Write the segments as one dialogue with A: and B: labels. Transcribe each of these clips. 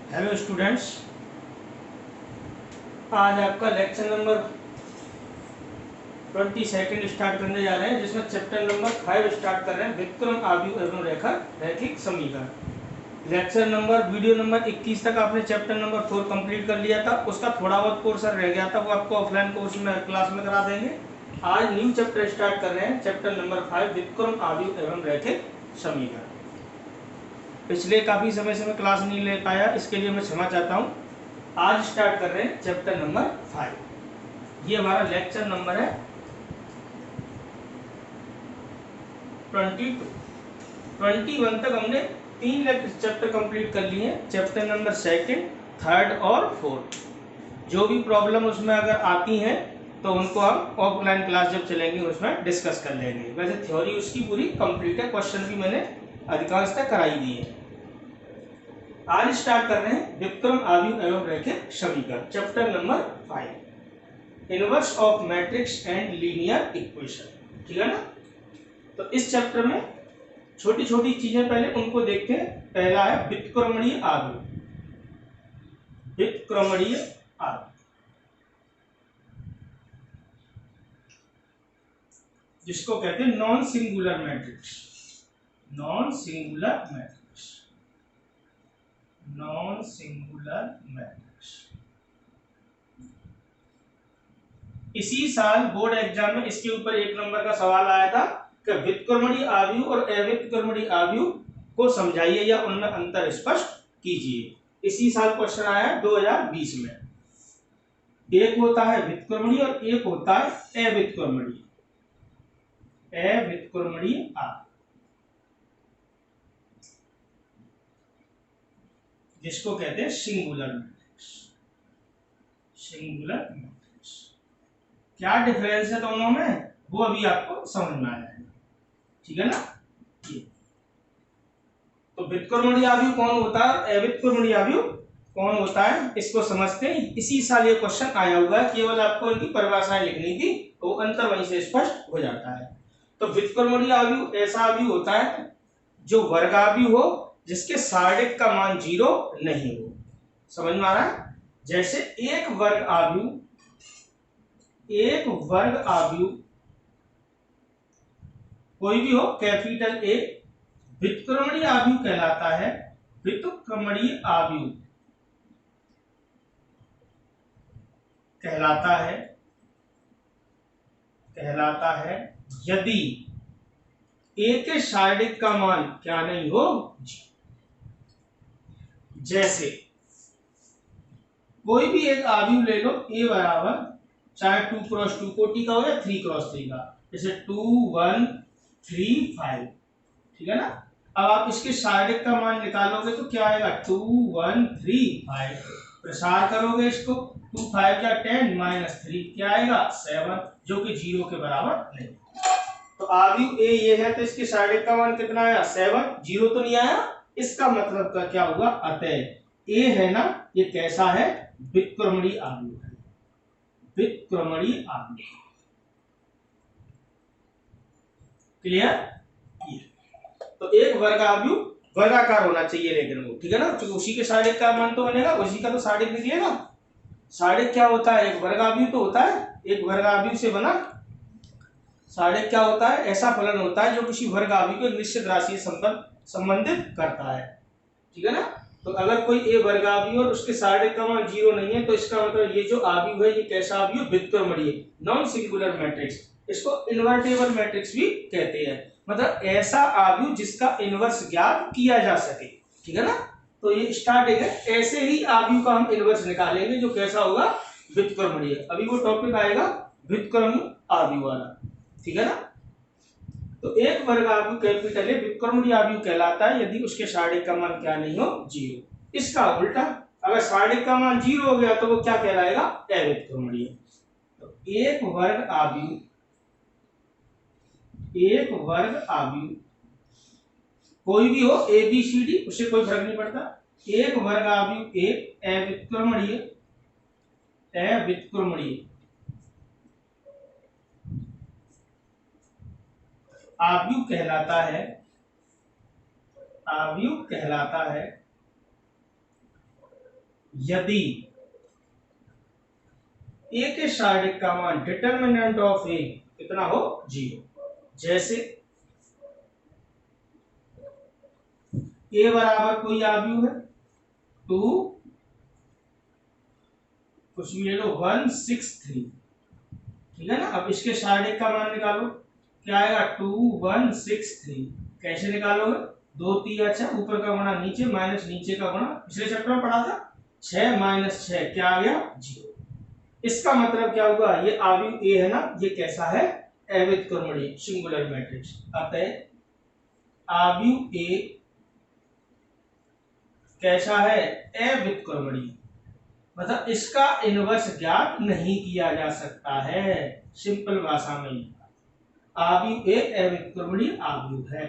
A: Hello students, आज आपका lecture number 22 start करने जा रहे हैं, जिसमें चैप्टर नंबर 5 स्टार्ट कर रहे हैं, विक्रम आव्यूह एवं रेखा रैखिक समीकरण। लेक्चर नंबर वीडियो नंबर 21 तक आपने चैप्टर नंबर 4 कंप्लीट कर लिया था। उसका थोड़ा बहुत पोर्शन रह गया था, वो आपको ऑफलाइन कोर्स में क्लास में करा देंगे। आज न्यू चैप्टर स्टार्ट कर रहे हैं, चैप्टर नंबर 5 विक्रम आव्यूह एवं रैखिक समीकरण। पिछले काफी समय से मैं क्लास नहीं ले पाया, इसके लिए मैं क्षमा चाहता हूँ। आज स्टार्ट कर रहे हैं चैप्टर नंबर 5। ये हमारा लेक्चर नंबर है 22। 21 तक हमने 3 चैप्टर कंप्लीट कर लिए हैं, चैप्टर नंबर 2, 3 और 4। जो भी प्रॉब्लम उसमें अगर आती हैं तो उनको हम ऑफलाइन क्लास जब चलेंगे उसमें डिस्कस कर लेंगे। वैसे थ्योरी उसकी पूरी कंप्लीट है, क्वेश्चन भी मैंने अधिकांश तक कराई दी है। आज स्टार्ट कर रहे हैं विक्रम आव्यूह एवं रैखिक समीकरण, chapter number 5, inverse of matrix and linear equation. ठीक है ना। तो इस चैप्टर में छोटी छोटी चीजें पहले उनको देखते हैं। पहला है व्युत्क्रमणीय आव्यूह। व्युत्क्रमणीय आव्यूह जिसको कहते हैं non singular matrix. Non singular matrix, non singular matrix. इसी साल बोर्ड एग्जाम में इसके ऊपर 1 नंबर का सवाल आया था कि व्युत्क्रमणीय आव्यूह और अव्युत्क्रमणीय आव्यूह को समझाइए या उनमें अंतर स्पष्ट कीजिए। इसी साल क्वेश्चन आया 2020 में। एक होता है व्युत्क्रमणीय और एक होता है अव्युत्क्रमणीय। अव्युत्क्रमणीय आव्यूह जिसको कहते हैं सिंगुलर मैट्रिक्स। सिंगुलर मैट्रिक्स क्या डिफरेंस है दोनों में, वो अभी आपको समझ में आ जाएगा। ठीक है ना। ये तो व्युत्क्रमणीय आव्यूह कौन होता है, अव्युत्क्रमणीय आव्यूह कौन होता है, इसको समझते हैं। इसी साल ये क्वेश्चन आया हुआ है, केवल आपको इनकी परिभाषाएं लिखनी थी, तो अंतर वहीं से स्पष्ट हो जाता है। तो व्युत्क्रमणीय आव्यूह ऐसा आव्यूह होता है जो वर्गाव्यूह हो, जिसके सार्डिक का मान 0 नहीं हो। समझ में आ रहा है। जैसे एक वर्ग आव्यूह कोई भी हो, कैपिटल ए, व्युत्क्रमणीय आव्यूह कहलाता है। व्युत्क्रमणीय आव्यूह कहलाता है यदि ए के सार्डिक का मान क्या नहीं हो। जैसे कोई भी एक आव्यूह ले लो, ए बराबर चाहे 2x2 कोटि का हो या 3x3 का, जैसे 2 1 3 5। ठीक है ना। अब आप इसके सार्डिक का मान निकालोगे तो क्या आएगा, 2 1 3 5। प्रसार करोगे इसको, 2 5 क्या 10 -3 क्या आएगा 7, जो कि 0 के बराबर नहीं। तो आव्यूह ए ये है, तो इसके सार्डिक का मान कितना आया 7, 0 तो नहीं आया। इसका मतलब का क्या हुआ, अतः ए है ना, ये कैसा है, व्युत्क्रमणीय आव्यूह है। व्युत्क्रमणीय आव्यूह। क्लियर। तो एक वर्ग आव्यूह वर्गाकार होना चाहिए, लेकिन वो ठीक है ना, क्योंकि उसी के सार्डिक का मान तो बनेगा, उसी का तो सार्डिक निकलेगा। सार्डिक क्या होता है, एक वर्ग आव्यूह तो होता है, एक वर्ग आव्यूह से बना सार्डिक क्या होता है, ऐसा फलन होता है जो किसी वर्ग आव्यूह को निश्चित राशि से संबंधित करता है। ठीक है ना। तो अगर कोई ए वर्ग आव्यूह और उसके सार्डिक का मान 0 नहीं है, तो इसका मतलब ये जो आव्यूह है ये कैसा आव्यूह, व्युत्क्रमणीय, नॉन सिंगुलर मैट्रिक्स। इसको इन्वर्टेबल मैट्रिक्स भी कहते हैं, मतलब ऐसा आव्यूह जिसका इनवर्स ज्ञात किया जा सके। ठीक है ना। तो ये स्टार्टिंग है, ऐसे ही आव्यूह का हम इनवर्स निकालेंगे जो कैसा होगा, व्युत्क्रमणीय। अभी वो टॉपिक आएगा व्युत्क्रमणीय आव्यूह वाला। ठीक है ना। तो एक वर्ग आव्यूह कैपिटल ए व्युत्क्रमणीय आव्यूह कहलाता है यदि उसके सार्डिक का मान क्या नहीं हो, 0। इसका उल्टा, अगर सार्डिक का मान 0 हो गया तो वो क्या कहलाएगा, अव्युत्क्रमणीय। तो एक वर्ग आव्यूह कोई भी हो, ए बी सी डी, उससे कोई फर्क नहीं पड़ता। एक वर्ग आव्यूह ए अव्युत्क्रमणीय आव्यूह कहलाता है यदि ए के सार्डिक का मान डिटर्मिनेंट ऑफ ए कितना हो 0। जैसे ए बराबर कोई आव्यूह है 2 कुछ भी ले लो 163, ठीक है ना। अब इसके सार्डिक का मान निकालो, क्या आएगा 2163। कैसे निकालोगे, 2 3 अच्छा ऊपर का गुणा नीचे माइनस नीचे का गुणा, पिछले चैप्टर में पढ़ा था 6 माइनस 6 क्या आ गया 0। इसका मतलब क्या हुआ, ये आव्यूह ए है ना, ये कैसा है अव्युत्क्रमणीय सिंगुलर मैट्रिक्स। अतः आव्यूह ए कैसा है अव्युत्क्रमणीय, मतलब इसका इनवर्स ज्ञात नहीं किया जा सकता है। सिंपल भाषा में आव्यूह ए अव्युत्क्रमणीय आव्यूह है।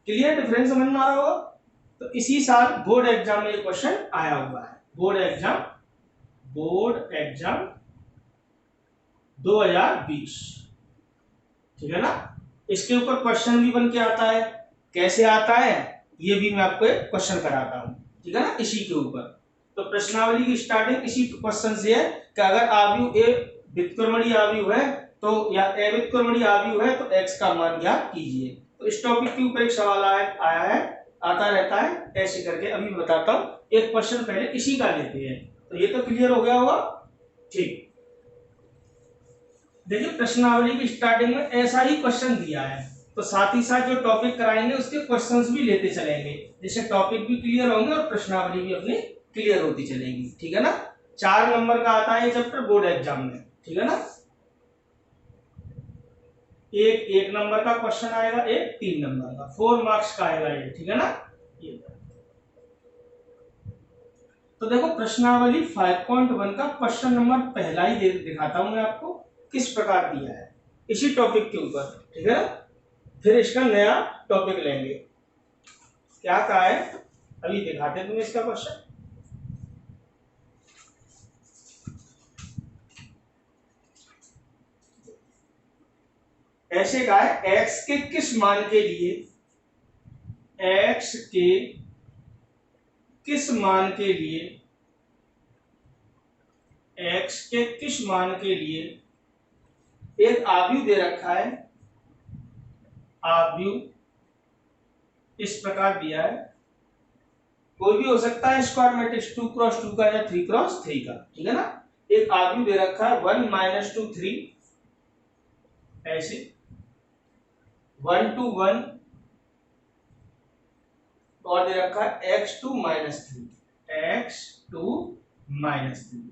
A: क्लियर, डिफरेंस समझ में आ रहा होगा। तो इसी साल बोर्ड एग्जाम में ये क्वेश्चन आया हुआ है, बोर्ड एग्जाम 2020, ठीक है ना। इसके ऊपर क्वेश्चन भी बन के आता है, कैसे आता है ये भी मैं आपको एक क्वेश्चन कराता हूं, ठीक है ना, इसी के ऊपर। तो प्रश्नावली की स्टार्टिंग इसी क्वेश्चन से है कि अगर आव्यूह ए व्युत्क्रमणीय आव्यूह है तो या अव्युत्क्रमणीय आव्यूह है तो x का मान ज्ञात कीजिए। तो इस टॉपिक के ऊपर एक सवाल आया है, आता रहता है ऐसे करके। अभी बताता हूं, एक क्वेश्चन पहले इसी का लेते हैं। तो ये तो क्लियर हो गया होगा, ठीक। देखिए प्रश्नावली की स्टार्टिंग में ऐसा ही क्वेश्चन दिया है, तो साथ ही साथ जो टॉपिक कराएंगे उसके क्वेश्चंस भी लेते चलेंगे, जिससे टॉपिक भी क्लियर होंगे और प्रश्नावली भी अपनी क्लियर होती चलेगी, ठीक है ना। 4 नंबर का आता है ये चैप्टर बोर्ड एग्जाम में, ठीक है ना। एक नंबर का क्वेश्चन आएगा, एक 3 नंबर का, 4 मार्क्स का आएगा ये, ठीक है ना। ये तो देखो प्रश्नावली 5.1 का क्वेश्चन नंबर पहला ही दिखाता हूं मैं आपको किस प्रकार दिया है, इसी टॉपिक के ऊपर, ठीक है ना। फिर इसका नया टॉपिक लेंगे, क्या कहा है अभी दिखाते तुम्हें इसका क्वेश्चन। ऐसे कहा है x के किस मान के लिए, x के किस मान के लिए, x के किस मान के लिए एक आव्यूह दे रखा है, आव्यूह इस प्रकार दिया है, कोई भी हो सकता है स्क्वायर मैट्रिक्स 2x2 का या 3x3 का, ठीक है ना। एक आव्यूह दे रखा है 1 - 2 3, ऐसे 1 to 1, और दे रखा है x2 - 3,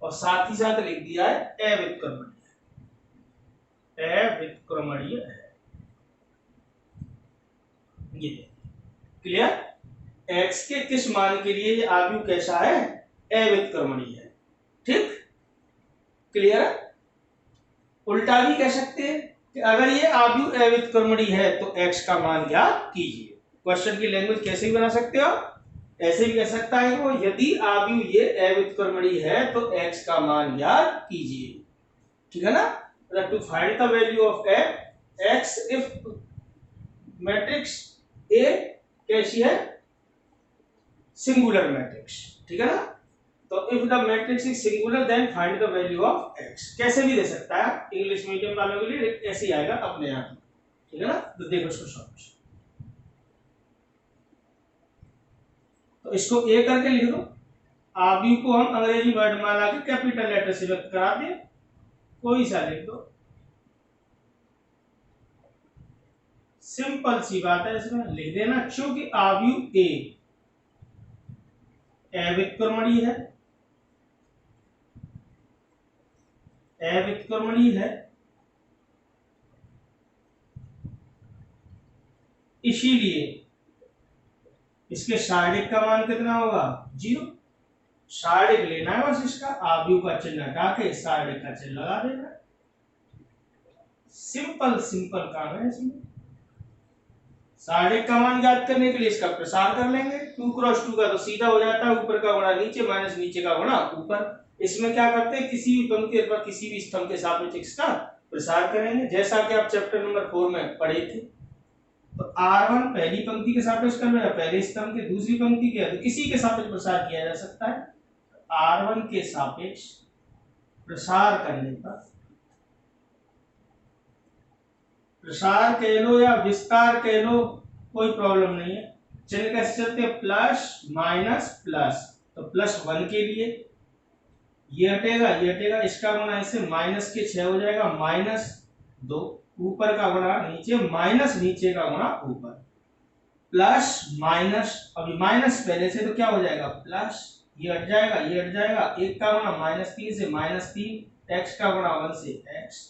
A: और साथ ही साथ लिख दिया है अव्युत्क्रमणीय है। ये क्लियर, x के किस मान के लिए ये आव्यूह कैसा है अव्युत्क्रमणीय है, ठीक। क्लियर है। उल्टा भी कह सकते हैं कि अगर ये आव्यूह अव्युत्क्रमणीय है तो x का मान ज्ञात कीजिए। क्वेश्चन की लैंग्वेज कैसे भी बना सकते हो, ऐसे भी कह सकता है वो यदि आव्यूह ये अव्युत्क्रमणीय है तो x का मान ज्ञात कीजिए, ठीक है ना। To find the value of x if matrix A कैसी है सिंगुलर मैट्रिक्स, ठीक है ना। तो if the matrix is singular then find the value of x, कैसे भी दे सकता है, इंग्लिश मीडियम वालों के लिए ऐसे ही आएगा अपने आप, ठीक है ना। तो देखो इसको सॉल्व, तो इसको A करके लिख दो, आव्यूह को हम अंग्रेजी वर्णमाला के कैपिटल लेटर से व्यक्त करा दें, कोई सा लिख दो, सिंपल सी बात है, इसमें लिख देना क्योंकि आव्यूह A अव्युत्क्रमणीय है, इसीलिए इसके सार्डिक का मान कितना होगा 0। सार्डिक लेना है बस, इसका आव्यूह का चिन्ह हटा के सार्डिक का चिन्ह लगा देना, सिंपल काम है इसमें। सार्डिक का मान ज्ञात करने के लिए इसका प्रसार कर लेंगे, 2x2 का तो सीधा हो जाता है, ऊपर का गुणा नीचे माइनस नीचे का गुणा ऊपर। इसमें क्या करते हैं, किसी भी पंक्ति अथवा किसी भी स्तंभ के सापेक्ष इसका प्रसार करेंगे, जैसा कि आप चैप्टर नंबर 4 में पढ़े थे, तो R1 पहली पंक्ति के सापेक्ष कर लो या पहले स्तंभ के दूसरी पंक्ति के, तो किसी के सापेक्ष प्रसार किया जा सकता है। R1 के सापेक्ष प्रसार करने पर, प्रसार कह लो या विस्तार कह लो, कोई प्रॉब्लम नहीं है। चलिए कैसे चलते हैं, प्लस माइनस प्लस, तो +1 के लिए ये हटेगा, इसका गुणा इससे माइनस के 6 हो जाएगा, -2, ऊपर का गुणा नीचे, माइनस नीचे का गुणा ऊपर, प्लस माइनस, अभी माइनस पहले से तो क्या हो जाएगा प्लस, ये हट जाएगा, 1 का गुणा -3 से -3, x का गुणा 1 से x,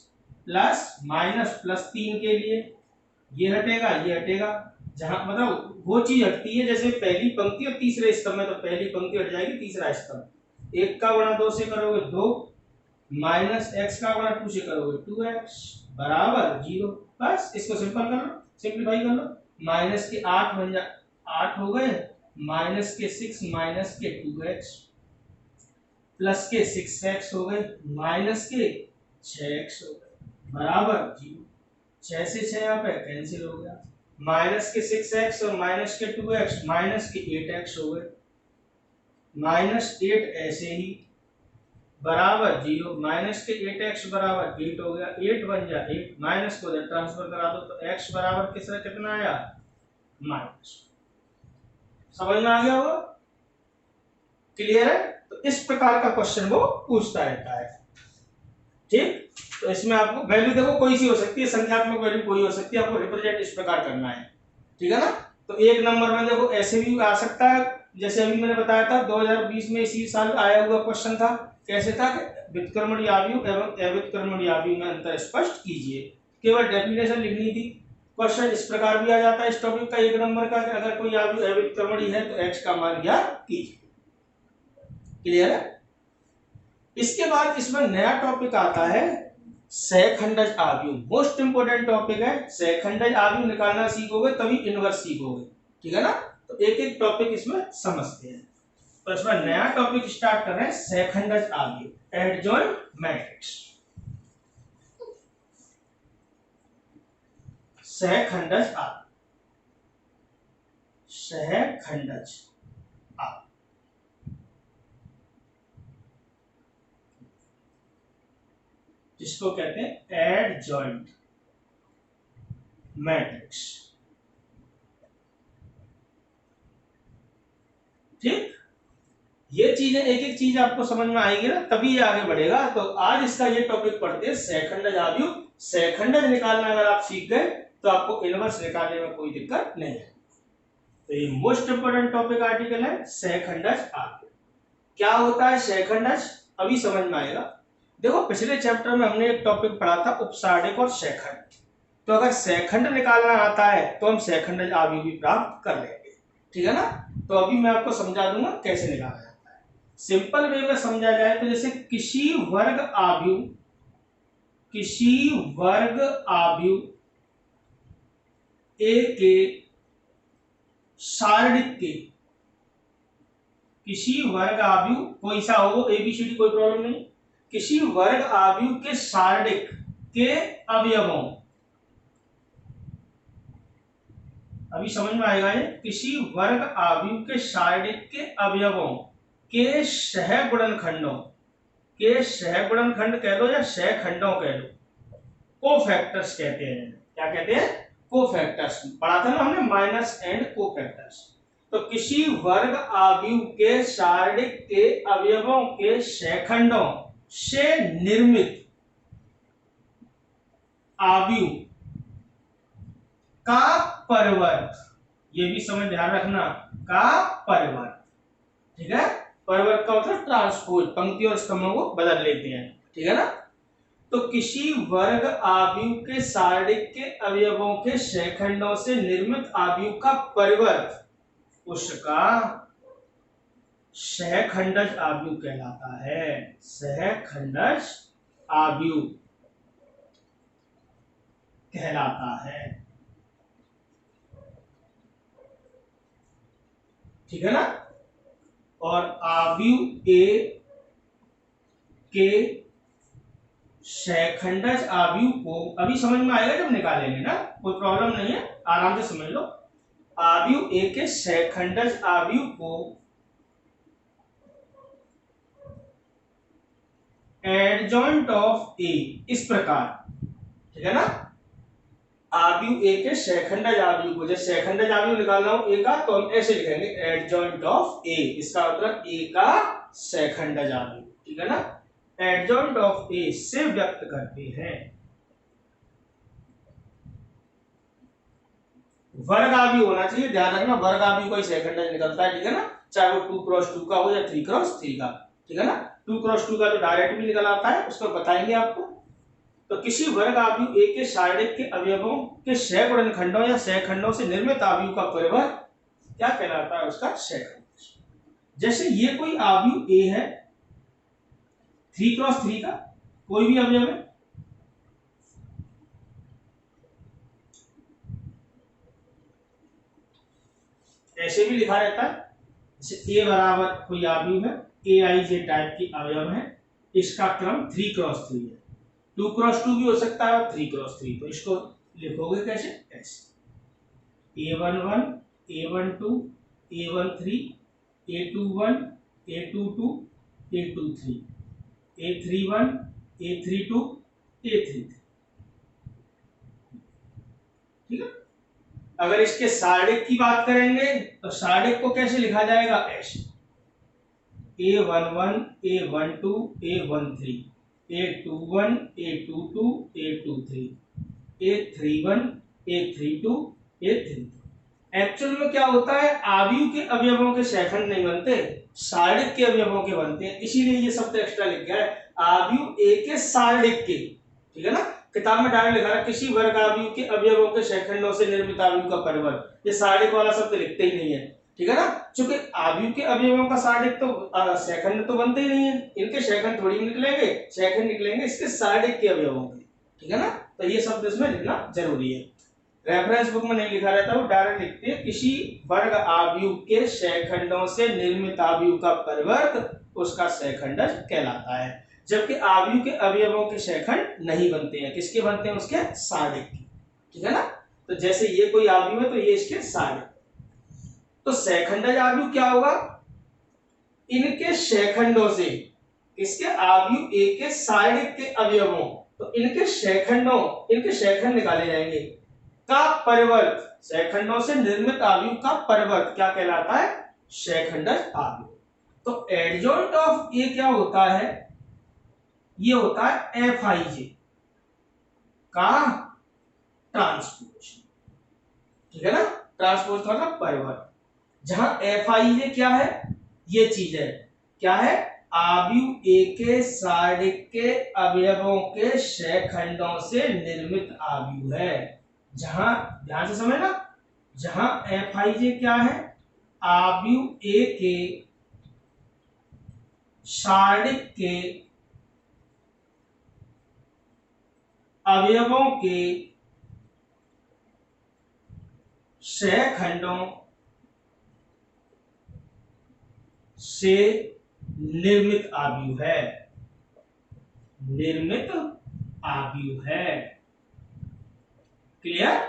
A: प्लस माइनस +3 के लिए ये हटेगा, जहां मतलब वो चीज हटती है जैसे पहली पंक्ति और तीसरे स्तंभ में, तो पहली पंक्ति हट जाएगी, तीसरा स्तंभ, 1 का गुणा 2 से करोगे 2, माइनस x का गुणा 2 से करोगे 2x बराबर 0। बस इसको सिंपलीफाई कर लो, माइनस के 8 बन जा 8 हो गए, माइनस के 6 माइनस के 2x, प्लस के 6x हो गए, माइनस के 6x हो गए बराबर 0। 6 से 6 यहाँ पे कैंसिल हो गया, माइनस के 6x और माइनस के 2x, माइनस के 8x हो गए, -8 ऐसे ही बराबर 0, माइनस के 8x बराबर 8 हो गया, 8 बन जा 8, माइनस को इधर ट्रांसफर करा दो तो x बराबर कितना आया माइनस। समझ में आ गया होगा, क्लियर है। तो इस प्रकार का क्वेश्चन वो पूछता रहता है, ठीक। तो इसमें आपको वैल्यू देखो कोई सी हो सकती है, संख्यात्मक वैल्यू कोई हो सकती है, आपको रिप्रेजेंट इस प्रकार करना है, ठीक है ना। तो 1 नंबर में देखो ऐसे भी आ सकता है, जैसे अभी मैंने बताया था 2020 में इसी साल आया हुआ क्वेश्चन था, कैसे था कि व्युत्क्रमणीय आव्यूह एवं अव्युत्क्रमणीय आव्यूह में अंतर स्पष्ट कीजिए, केवल डेफिनेशन लिखनी थी। क्वेश्चन इस प्रकार भी आ जाता है इस टॉपिक का 1 नंबर का, अगर कोई आव्यूह अव्युत्क्रमणीय है तो x का मान ज्ञात कीजिए, क्लियर है। इसके बाद इसमें नया टॉपिक आता है सहखंडज आव्यूह, मोस्ट इंपोर्टेंट टॉपिक है। सहखंडज आव्यूह निकालना सीखोगे तभी इनवर्स सीखोगे, ठीक है ना। तो एक एक टॉपिक इसमें समझते हैं। तो इसमें नया टॉपिक स्टार्ट कर रहे हैं, सहखंडज आव्यूह, एडजॉइंट मैट्रिक्स। सहखंडज आव्यूह, सहखंडज आव्यूह, जिसको कहते हैं एडजॉइंट मैट्रिक्स, ठीक। ये चीजें एक एक चीज आपको समझ में आएगी ना, तभी ये आगे बढ़ेगा। तो आज इसका ये टॉपिक पढ़ते हैं सहखंडज आव्यूह। सहखंडज निकालना अगर आप सीख गए तो आपको इनवर्स निकालने में कोई दिक्कत नहीं है। तो ये मोस्ट इंपोर्टेंट टॉपिक आर्टिकल है सहखंडज आव्यूह। क्या होता है सहखंडज, अभी समझ में आएगा। देखो पिछले चैप्टर में हमने एक टॉपिक पढ़ा था उपसारक और सहखंड, तो अगर सहखंड निकालना आता है तो हम सहखंडज आव्यूह भी प्राप्त कर लेंगे, ठीक है ना। तो अभी मैं आपको समझा दूंगा कैसे निकाला जाता है। सिंपल वे में समझा जाए तो जैसे किसी वर्ग आव्यूह ए के सारणिक के, किसी वर्ग आव्यूह कोई सा हो, एबीसीडी कोई प्रॉब्लम नहीं, किसी वर्ग आव्यूह के सारणिक के अवयवों, अभी समझ में आएगा ये, किसी वर्ग आव्यूह के सारणिक के अवयवों के सहगुणनखंडों, के सहगुणनखंड कह लो या सहखंडों कह लो, कोफैक्टर्स कहते हैं। क्या कहते हैं, कोफैक्टर्स। पढ़ा था ना हमने माइनस एंड कोफैक्टर्स। तो किसी वर्ग आव्यूह के सारणिक के अवयवों के सहखंडों से निर्मित आव्यूह का परिवर्त, ये भी समझ ध्यान रखना, का परिवर्त, ठीक है। परिवर्त का मतलब ट्रांसपोज, पंक्ति और स्तंभों को बदल लेते हैं, ठीक है ना। तो किसी वर्ग आव्यूह के सारणिक के अवयवों के सहखंडों से निर्मित आव्यूह का परिवर्त उसका सहखंडज आव्यूह कहलाता है। सहखंडज आव्यूह कहलाता है, ठीक है ना। और आव्यूह ए के सहखंडज आव्यूह को, अभी समझ में आएगा जब निकालेंगे ना, कोई प्रॉब्लम नहीं है, आराम से समझ लो। आव्यूह ए के सहखंडज आव्यूह को एडजॉइंट ऑफ ए इस प्रकार, ठीक है ना, आव्यूह ए के सहखंडज आव्यूह को, जैसे सहखंडज आव्यूह निकालना हो ए का तो हम ऐसे लिखेंगे एडजॉइंट ऑफ ए, इसका मतलब ए का सहखंडज आव्यूह, ठीक है ना, एडजॉइंट ऑफ ए से व्यक्त करते हैं। वर्ग आव्यूह होना चाहिए, ध्यान रखना, वर्ग आव्यूह का ही सहखंडज निकलता है, ठीक है ना, चाहे वो 2x2 का हो या 3x3 का, ठीक है ना। 2x2 का तो डायरेक्ट भी निकल आता है, उसको बताएंगे आपको। तो किसी वर्ग आव्यूह ए के सारणिक के अवयवों के सह गुणनखंडों या सहखंडों से निर्मित आव्यूह का परिवर्त क्या कहलाता है, उसका सहखंड। जैसे ये कोई आव्यूह ए है 3x3 का, कोई भी अवयव है, ऐसे भी लिखा रहता है, जैसे ए बराबर कोई आव्यूह है, ए आई जे टाइप की अवयव है, इसका क्रम 3x3 है, 2x2 भी हो सकता है और 3x3, तो इसको लिखोगे कैसे, ऐसे A11 A12 A13 A21 A22 A23 A31 A32 A33, ठीक है। अगर इसके सारणिक की बात करेंगे तो सारणिक को कैसे लिखा जाएगा, ऐसे A11 A12 A13 A21 A22 A23 A31 A32 A33। Actual में क्या होता है, आव्यूह के अवयवों के सहखंड नहीं बनते, सारणिक के अवयवों के बनते हैं, इसीलिए ये शब्द एक्स्ट्रा लिख गया है, आव्यूह ए के सारणिक के, ठीक है ना। किताब में डायरेक्ट लिखा है किसी वर्ग आव्यूह के अवयवों के सहखंडों से निर्मित आव्यूह का परिवर्त, ये सारणिक वाला शब्द लिखते ही नहीं है, ठीक है ना, क्योंकि आव्यूह के अवयवों का सारणिक तो सहखंड तो बनते ही नहीं है, इनके सहखंड थोड़ी निकलेंगे, सहखंड निकलेंगे इसके सारणिक के अवयवों के, ठीक है ना। तो ये शब्द इसमें लिखना जरूरी है, रेफरेंस बुक में नहीं लिखा रहता, वो डायरेक्ट लिखते हैं किसी वर्ग आव्यूह के सहखंडों से निर्मित आव्यूह का परिवर्त उसका सहखंडज कहलाता है, जबकि आव्यूह के अवयवों के सहखंड नहीं बनते हैं, किसके बनते हैं, उसके सारणिक के, ठीक है ना। तो जैसे ये कोई आव्यूह है तो ये इसके सारणिक, तो सहखंडज आव्यूह क्या होगा, इनके सहखंडों से, इसके आव्यूह ए के सारणिक के अवयवों, तो इनके सहखंडों, इनके सहखंड निकाले जाएंगे का परिवर्त, सहखंडों से निर्मित आव्यूह का परिवर्त क्या कहलाता है, सहखंडज आव्यूह। तो एडजॉइंट ऑफ ए क्या होता है, ये होता है FIJ का ट्रांसपोज, ठीक है ना, ट्रांसपोज का मतलब परिवर्त, जहां FIJ क्या है, ये चीज है, क्या है, आव्यूह ए के सारणिक के अवयवों के सहखंडों से निर्मित आव्यूह है, जहां ध्यान से समझना, जहां FIJ क्या है, आव्यूह ए के सारणिक के अवयवों के सहखंडों से निर्मित आव्यूह है, निर्मित आव्यूह है, क्लियर।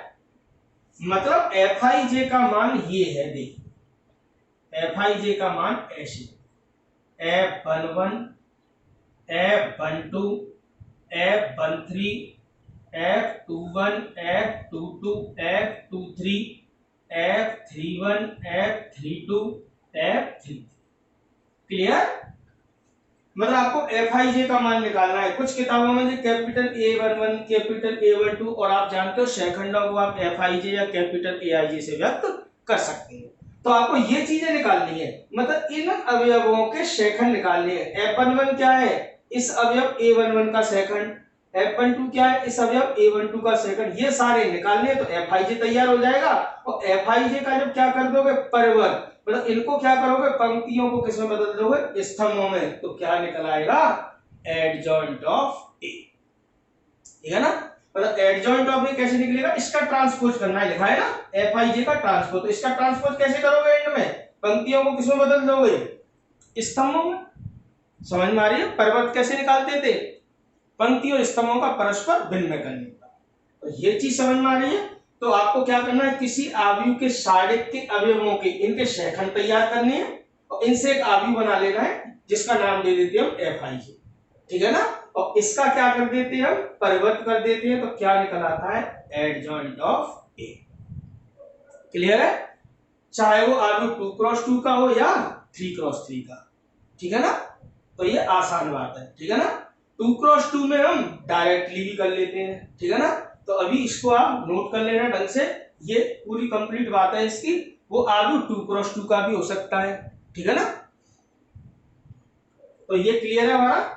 A: मतलब FIJ का मान ये है, देखिए FIJ का मान ऐसे F11 F12 F13 F21 F22 F23 F31 F32 F33, clear. मतलब आपको FIJ का मान निकालना है, कुछ किताबों में कैपिटल A11 कैपिटल A12, और आप जानते हो सहखंडों को आप FIJ या कैपिटल AIJ से व्यक्त कर सकते हैं, तो आपको ये चीजें निकालनी है, मतलब इन अवयवों के सहखंड निकालने हैं। F11 क्या है, इस अवयव A11 का सहखंड, F12 क्या है, इस अवयव A12 का सहखंड, ये सारे निकालने हैं, तो FIJ तैयार हो जाएगा। और FIJ का जब क्या कर दोगे, परिवर्त, मतलब इनको क्या करोगे, पंक्तियों को किसमें बदल दोगे, स्तंभों में, तो क्या निकल आएगा, एडजॉइंट ऑफ ए, ठीक है ना। मतलब एडजॉइंट ऑफ ए कैसे निकलेगा, इसका ट्रांसपोज करना है, लिखा है ना FIJ का ट्रांसपोज, तो इसका ट्रांसपोज कैसे करोगे, एंड में पंक्तियों को किसमें बदल दोगे, स्तंभों में। समझ में आ रही है, परिवर्त कैसे निकालते थे, पंक्ति और स्तंभों का परस्पर विनिमय करने का, तो ये चीज समझ में आ रही है। तो आपको क्या करना है, किसी आव्यूह के साड़िक के अवयवों के इनके शेखंड तैयार करने हैं और इनसे एक आव्यूह बना लेना है जिसका नाम दे देते हैं हम एफ आई जे, ठीक है ना। और इसका क्या कर देते हैं हम, परिवर्त कर देते हैं, तो क्या निकल आता है, एडजॉइंट ऑफ ए। क्लियर है, चाहे वो आव्यूह 2x2 का हो या 3x3 का, ठीक है ना। तो ये आसान बात है, ठीक है ना। 2x2 में हम डायरेक्टली भी कर लेते हैं, ठीक है ना। तो अभी इसको आप नोट कर लेना ढंग से, ये पूरी कंप्लीट बात है इसकी। वो आव्यूह 2x2 का भी हो सकता है, ठीक है ना। तो ये क्लियर है हमारा,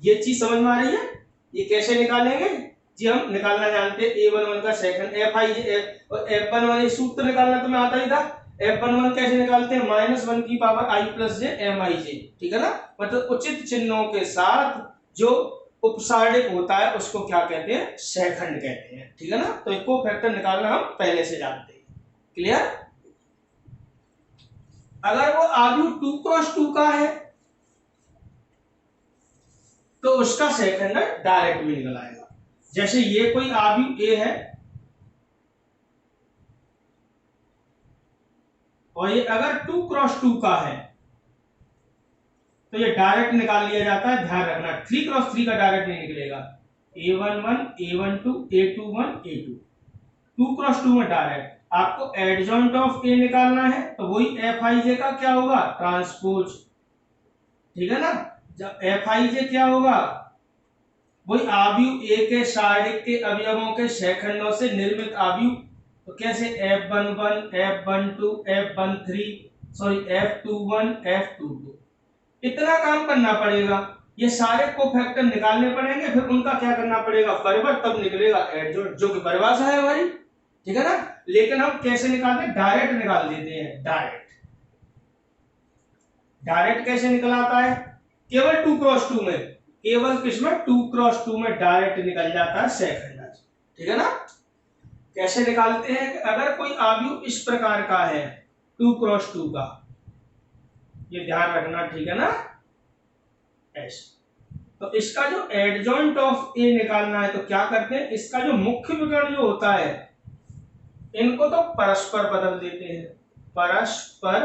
A: ये चीज समझ में आ रही है। ये कैसे निकालेंगे जी, हम निकालना जानते हैं A11 का सेकंड एफ आई जे, और F11 सूत्र निकालना तो मैं आता ही था। F11 कैसे निकालते हैं, -1 की power i plus j m i j, ठीक है ना। मतलब उचित चिन्हों के साथ जो उपसारणिक होता है उसको क्या कहते हैं, सेकंड कहते हैं, ठीक है ना। तो एक कोफैक्टर निकालना हम पहले से जानते हैं, क्लियर। अगर वो आव्यूह 2x2 का है तो उसका सेकंड डायरेक्ट भी निकल आएगा। जैसे ये कोई आव्यूह ए है और ये अगर 2x2 का है तो ये डायरेक्ट निकाल लिया जाता है, ध्यान रखना। 3x3 का डायरेक्ट नहीं निकलेगा, A11 A12 A21 A2, 2x2 में डायरेक्ट। आपको एडजॉइंट ऑफ ए निकालना है तो वही एफ आई जे का क्या होगा, ट्रांसपोज, ठीक है ना। जब एफ आई जे क्या होगा, वही आव्यूह ए के सारणिक के अवयवों के शेखंडों से निर्मित आव्यूह। तो कैसे, F11 F12 F13 sorry F21 F22, इतना काम करना पड़ेगा। ये सारे कोफैक्टर निकालने पड़ेंगे, फिर उनका क्या करना पड़ेगा, परिवर्त, तब निकलेगा एडजॉइंट, जो कि परिभाषा है हमारी, ठीक है ना। लेकिन हम कैसे निकालते हैं, डायरेक्ट निकाल देते हैं, डायरेक्ट। डायरेक्ट कैसे निकल आता है, केवल 2x2 में, केवल किसमें, 2x2 में डायरेक्ट निकल जाता है सेकंड, ठीक है ना। कैसे निकालते हैं, अगर कोई आव्यूह इस प्रकार का है 2x2 का, ये ध्यान रखना, ठीक है ना, ऐसे। तो इसका जो एडजॉइंट ऑफ ए निकालना है तो क्या करते हैं, इसका जो मुख्य विकर्ण जो होता है इनको तो परस्पर बदल देते हैं, परस्पर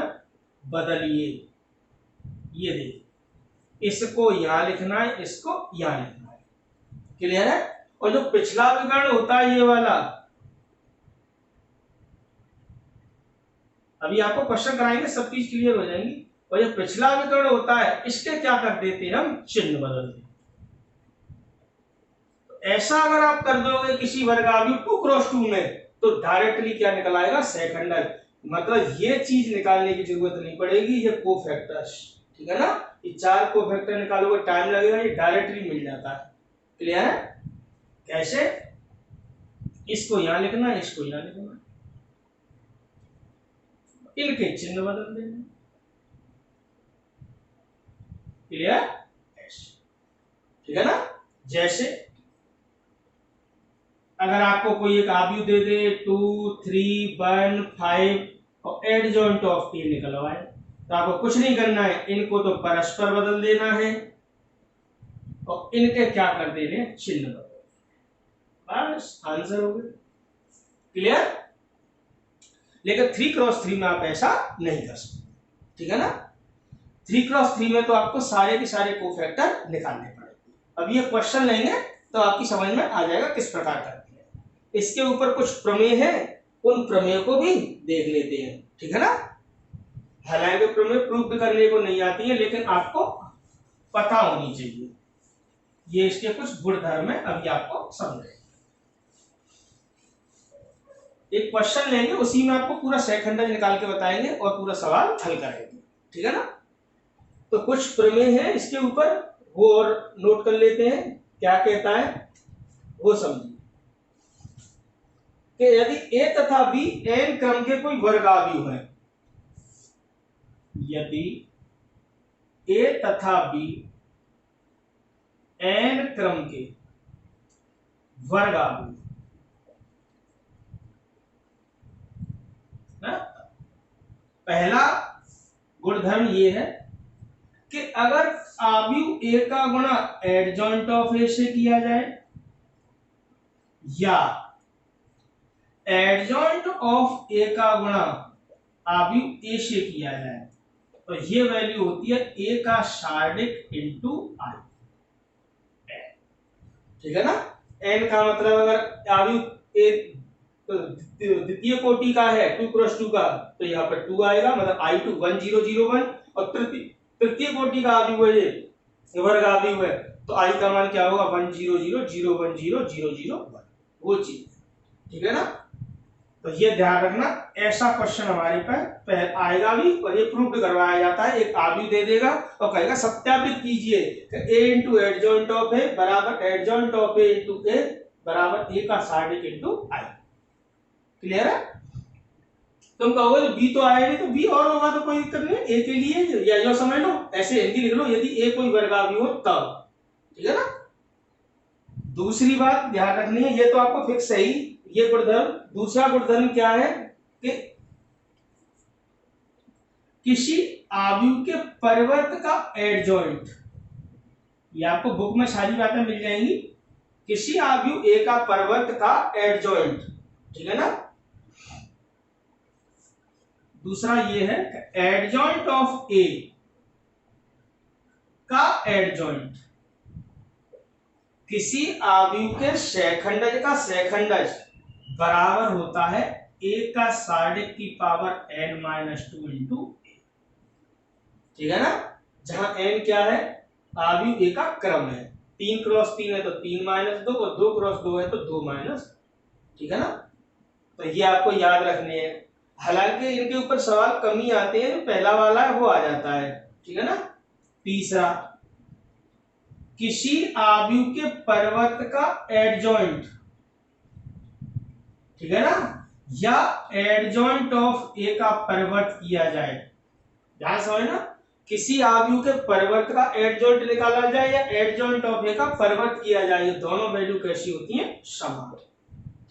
A: बदलिए, ये देखिए, इसको यहां लिखना है, इसको यहां लिखना है, क्लियर है। और जो पिछला विकर्ण होता है ये वाला, अभी आपको क्वेश्चन कराएंगे सब चीज क्लियर हो जाएंगी। और जो पिछला विकर्ण होता है इसके क्या कर देते हैं हम, चिन्ह बदल देते। तो ऐसा अगर आप कर दोगे किसी वर्गाव्यूह 2x2 में तो डायरेक्टली क्या निकल आएगा, सेकंडल। मतलब ये चीज निकालने की जरूरत नहीं पड़ेगी, ये कोफैक्टर्स, ठीक है ना। ये 4 कोफैक्टर निकालोगे टाइम लगेगा, ये डायरेक्टली मिल जाता है, क्लियर है। कैसे, इसको यहां लिखना है, इसको यहां लिखना है, इनके चिन्ह बदल देना, क्लियर, ठीक है ना। जैसे अगर आपको कोई एक आव्यूह दे दे 2 3 1 5 और एडजॉइंट ऑफ ए निकलवाए, तो आपको कुछ नहीं करना है, इनको तो परस्पर बदल देना है और इनके क्या कर देने, चिन्ह बदल, बस आंसर हो गया, क्लियर। लेकिन 3x3 में आप ऐसा नहीं कर सकते, ठीक है ना। 3x3 में तो आपको सारे के सारे कोफैक्टर निकालने पड़ेंगे। अब ये क्वेश्चन लेंगे तो आपकी समझ में आ जाएगा किस प्रकार करते हैं। इसके ऊपर कुछ प्रमेय है, उन प्रमेय को भी देख लेते हैं, ठीक है ना। हालांकि प्रमेय प्रूव करने को नहीं आती है लेकिन आपको पता होनी चाहिए, ये इसके कुछ गुणधर्म है, अभी आपको समझेंगे। एक क्वेश्चन लेंगे उसी में आपको पूरा सेकंड निकाल के बताएंगे और पूरा सवाल हल करेंगे, ठीक है ना। तो कुछ प्रमेय है इसके ऊपर, वो और नोट कर लेते हैं, क्या कहता है वो समझिए। कि यदि ए तथा बी एन क्रम के कोई वर्गाव्यूह है, यदि ए तथा बी एन क्रम के वर्गाव्यूह, पहला गुणधर्म ये है कि अगर आव्यूह ए का गुणा एडजॉइंट ऑफ ए से किया जाए या एडजॉइंट ऑफ ए का गुणा अवयव ए से किया जाए तो ये वैल्यू होती है ए का सार्डिक इंटू आई। ठीक है ना। एन का मतलब अगर अवयव ए तो द्वितीय कोटि का है 2 क्रॉस 2 का तो यहाँ पर 2 आएगा, मतलब I2 1001, और तृतीय कोटि का अवयव है ये वर्ग अवयव है तो आई का मान क्या होगा 100010001 वो चीज। ठीक है ना। तो ये ध्यान रखना, ऐसा क्वेश्चन हमारे पर आएगा भी और ये प्रूफ करवाया जाता है। एक अवयव दे देगा और कहेगा सत्यापित कीजिए कि a इंटू एडजॉइंट ऑफ ए बराबर एडजॉइंट ऑफ ए इंटू ए बराबर ए का सार्डिक इंटू आई। क्लियर है। तुम कहोगे बी तो आया नहीं तो बी और होगा तो कोई दिक्कत नहीं, ए के लिए या जो समझ लो ऐसे हिंदी लिख लो यदि ए कोई वर्ग अवयव हो तब। ठीक है ना। दूसरी बात ध्यान रखनी है, ये तो आपको फिक्स है ही ये गुणधर्म। दूसरा गुणधर्म क्या है कि किसी अवयव के परिवर्त का एडजॉइंट, ये आपको बुक में सारी बातें मिल जाएंगी। किसी अवयव ए का परिवर्त का एडजॉइंट, ठीक है ना। दूसरा ये है एडजॉइंट ऑफ ए का एडजॉइंट किसी अवयव के सहखंडज का सहखंडज बराबर होता है ए का सार्डिक की पावर n-2 इंटू ए। ठीक है ना। जहां n क्या है अवयव ए का क्रम है, 3 क्रॉस 3 है तो 3 माइनस 2 और 2 क्रॉस 2 है तो 2 माइनस। ठीक है ना। तो ये आपको याद रखने हैं। हालांकि इनके ऊपर सवाल कम ही आते हैं, तो पहला वाला है वो आ जाता है। ठीक है ना। तीसरा, किसी अवयव के परिवर्त का एडजॉइंट, ठीक है ना, या एडजॉइंट ऑफ ए का परिवर्त किया जाए। ध्यान समझना, किसी अवयव के परिवर्त का एडजॉइंट निकाला जाए या एडजॉइंट ऑफ ए का परिवर्त किया जाए, ये दोनों वैल्यू कैसी होती हैं समान।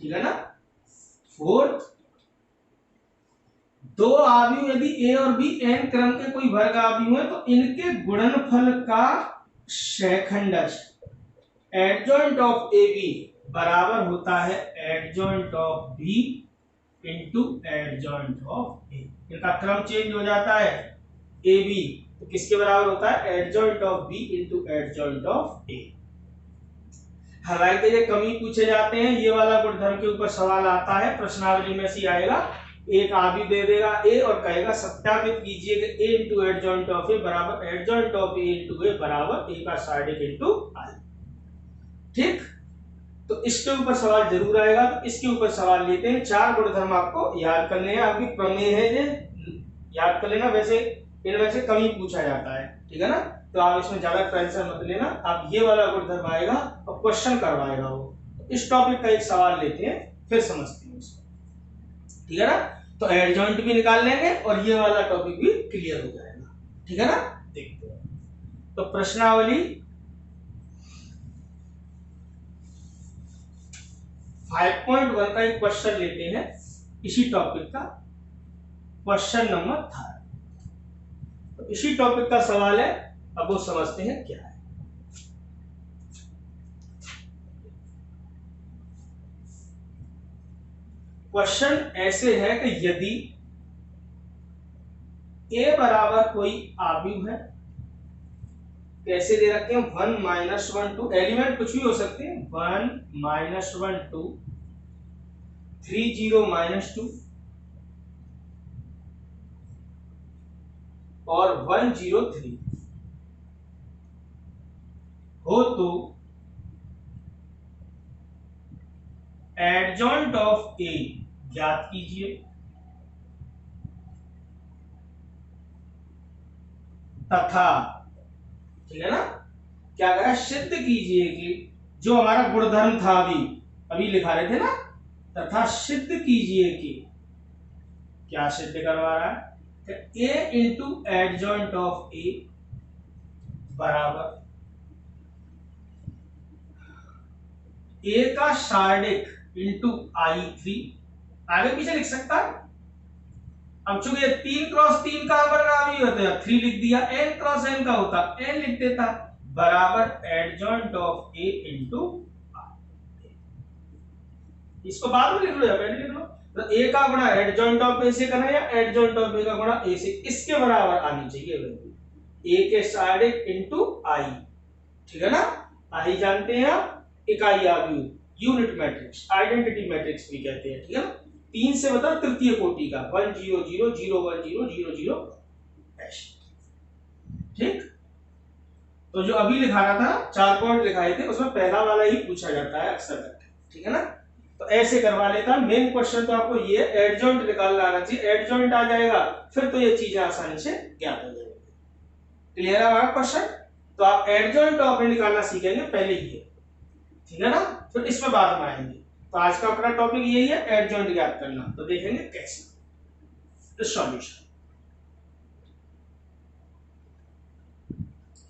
A: ठीक है ना। फोर्थ, दो अवयव यदि ए और बी n क्रम के कोई वर्ग अवयव है तो इनके गुणनफल का सहखंडज एडजॉइंट ऑफ ए बी बराबर होता है adjoint of B into adjoint of A. इनका क्रम चेंज हो जाता है, ए बी तो किसके बराबर होता है adjoint of B into adjoint of A. हालांकि ये कमी पूछे जाते हैं, ये वाला गुणधर्म के ऊपर सवाल आता है, प्रश्नावली में से आएगा। एक अवयव दे देगा ए और कहेगा सत्यापित कीजिए कि ए इंटू एडजॉइंट ऑफ ए बराबर एडजॉइंट ऑफ ए इंटू ए बराबर ए का सार्डिक इंटू आई। ठीक। तो इसके ऊपर सवाल जरूर आएगा, तो इसके ऊपर सवाल लेते हैं। 4 गुणधर्म आपको याद करने हैं, आपकी प्रमेय है ये याद कर लेना। वैसे इनमें से कम ही पूछा जाता है। ठीक है ना। तो आप इसमें ज्यादा टेंशन मत लेना, आप ये वाला गुणधर्म आएगा और क्वेश्चन करवाएगा वो। इस टॉपिक का एक सवाल लेते हैं फिर समझते हैं इसको। ठीक है ना। तो एडजॉइंट भी निकाल लेंगे और ये वाला टॉपिक भी क्लियर हो जाएगा। ठीक है ना। देखते हैं तो प्रश्नावली 5.1 का एक क्वेश्चन लेते हैं इसी टॉपिक का, क्वेश्चन नंबर 3। तो इसी टॉपिक का सवाल है, अब वो समझते हैं क्या है। क्वेश्चन ऐसे है कि यदि a बराबर कोई अवयव है, कैसे दे रखे हैं 1 माइनस 1 2, एलिमेंट कुछ भी हो सकते हैं, 1 माइनस 1 2 3 0 माइनस 2 और 1 0 3 हो तो एडजॉइंट ऑफ ए ज्ञात कीजिए तथा, ठीक है ना, क्या करा सिद्ध कीजिए कि जो हमारा गुणधर्म था अभी लिखा रहे थे ना, तथा सिद्ध कीजिए कि क्या सिद्ध करवा रहा है कि ए इंटू एडजॉइंट ऑफ ए बराबर ए का सार्डिक इंटू I3। आगे पीछे लिख सकता है। अब चूंकि 3 क्रॉस 3 का वर्ग अवयव होता है 3 लिख दिया, n क्रॉस n का होता n लिख देता, बराबर एडजॉइंट ऑफ a इंटू। इसको बाद में लिख लो या पहले लिख लो। तो ए का गुणा एडजॉइंट ऑफ ए से करना है या एडजॉइंट ऑफ ए का गुणा ए से, इसके बराबर आनी चाहिए वैल्यू, ए के साइड इंटू आई, ठीक है ना। आई जानते हैं आप, इकाई आव्यूह, यूनिट मैट्रिक्स, आइडेंटिटी मैट्रिक्स भी कहते हैं, ठीक है ना। 3 से मतलब तृतीय कोटि का 1 0 0 0 1 0 0 0 ऐसे, ठीक। तो जो अभी लिखा रहा था 4 पॉइंट लिखाए थे उसमें पहला वाला ही पूछा जाता है अक्सर करके, ठीक है ना। तो ऐसे करवा लेता। मेन क्वेश्चन तो आपको ये एडजॉइंट निकालना आना चाहिए, एडजॉइंट आ जाएगा फिर तो ये चीजें आसानी से ज्ञात हो जाएंगी। क्लियर है हमारा क्वेश्चन। तो आप एडजॉइंट ऑफ निकालना सीखेंगे पहले ही, ठीक है ना, फिर इसमें बाद में आएंगे। तो आज का अपना टॉपिक यही है, एडजॉइंट ज्ञात करना। तो देखेंगे कैसे सॉल्यूशन।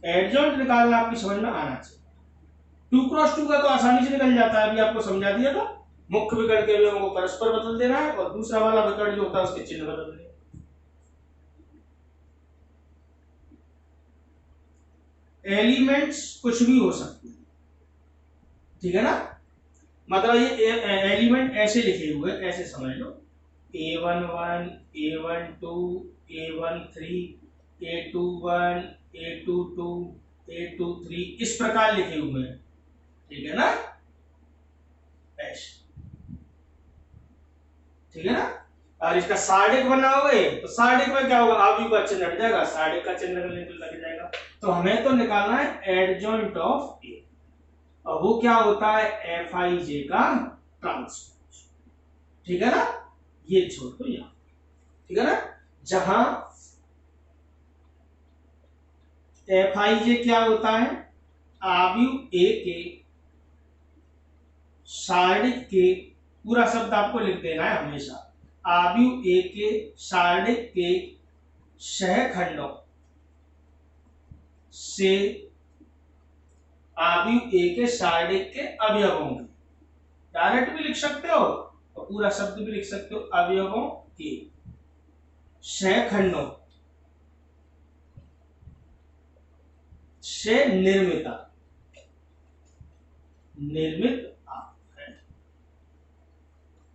A: एडजॉइंट निकालना आपकी समझ में आना चाहिए। 2 क्रॉस 2 का तो आसानी से निकल जाता है, अभी आपको समझा दिया था। मुख्य विकर्ण के अवयवों को परस्पर बदल देना है और दूसरा वाला विकर्ण जो होता है उसके चिन्ह बदल देना। एलिमेंट्स कुछ भी हो सकते हैं, ठीक है ना। मतलब ये एलिमेंट ऐसे लिखे हुए, ऐसे समझ लो, A11 A12 A13 A21 A22 A23 इस प्रकार लिखे हुए हैं, ठीक है ना, ऐसे, ठीक है ना। और इसका सार्डिक बनाओगे तो सार्डिक में क्या होगा, आव्यूह का चिन्ह हट जाएगा, सार्डिक का चिन्ह लग जाएगा। तो हमें तो निकालना है एडजॉइंट ऑफ ए, और वो क्या होता है, एफ आई जे का ट्रांसपोज, ठीक है ना। ये छोड़ दो यहां, ठीक है ना। जहां एफ आई जे क्या होता है, आव्यूह ए के सार्डिक के, पूरा शब्द आपको लिख देना है हमेशा, आव्यूह ए के सार्डिक के सहखंडों से आव्यूह ए के सार्डिक के अवयवों के, डायरेक्ट भी लिख सकते हो और पूरा शब्द भी लिख सकते हो, अवयवों के सहखंडों से निर्मित है।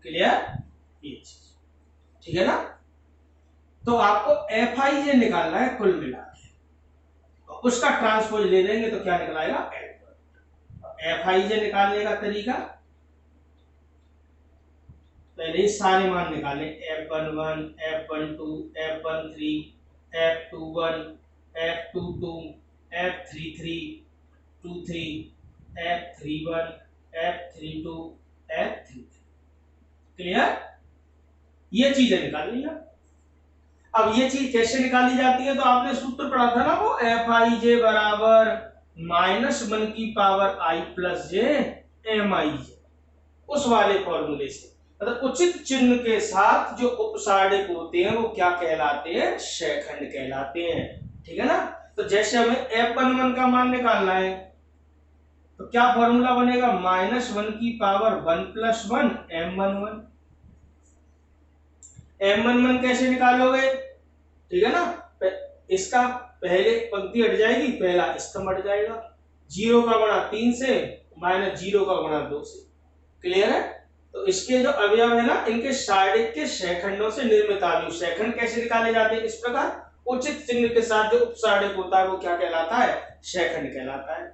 A: क्लियर, ये चीज, ठीक है ना। तो आपको एफ आई जे निकालना है कुल मिला के, तो उसका ट्रांसपोज ले लेंगे तो क्या निकलाएगा, एफ आई जे निकालने का तरीका, पहले सारे मान निकालें, F11 F12 F13 F21 F22 F33 23 F31 F32 F33। Clear, ये चीजें निकाल लिया। अब ये चीज कैसे निकाली जाती है, तो आपने सूत्र पढ़ा था ना, वो एफ आई जे बराबर -1 की power I plus j m i जे, उस वाले फॉर्मूले से। मतलब उचित चिन्ह के साथ जो उपसार्डिक होते हैं वो क्या कहलाते हैं, सहखंड कहलाते हैं, ठीक है ना। तो जैसे हमें F11 का मान निकालना है तो क्या फॉर्मूला बनेगा, -1 की पावर 1 + 1 M11। M11 कैसे निकालोगे, ठीक है ना, इसका पहले पंक्ति हट जाएगी, पहला स्तंभ हट जाएगा, 0 का गुणा 3 से -0 का गुणा 2 से। क्लियर है। तो इसके जो अवयव है ना, इनके सार्डिक के सहखंडों से निर्मित आव्यूह, सहखंड कैसे निकाले जाते हैं, इस प्रकार उचित चिन्ह के साथ जो उपसार्डिक होता है वो क्या कहलाता है, सहखंड कहलाता है।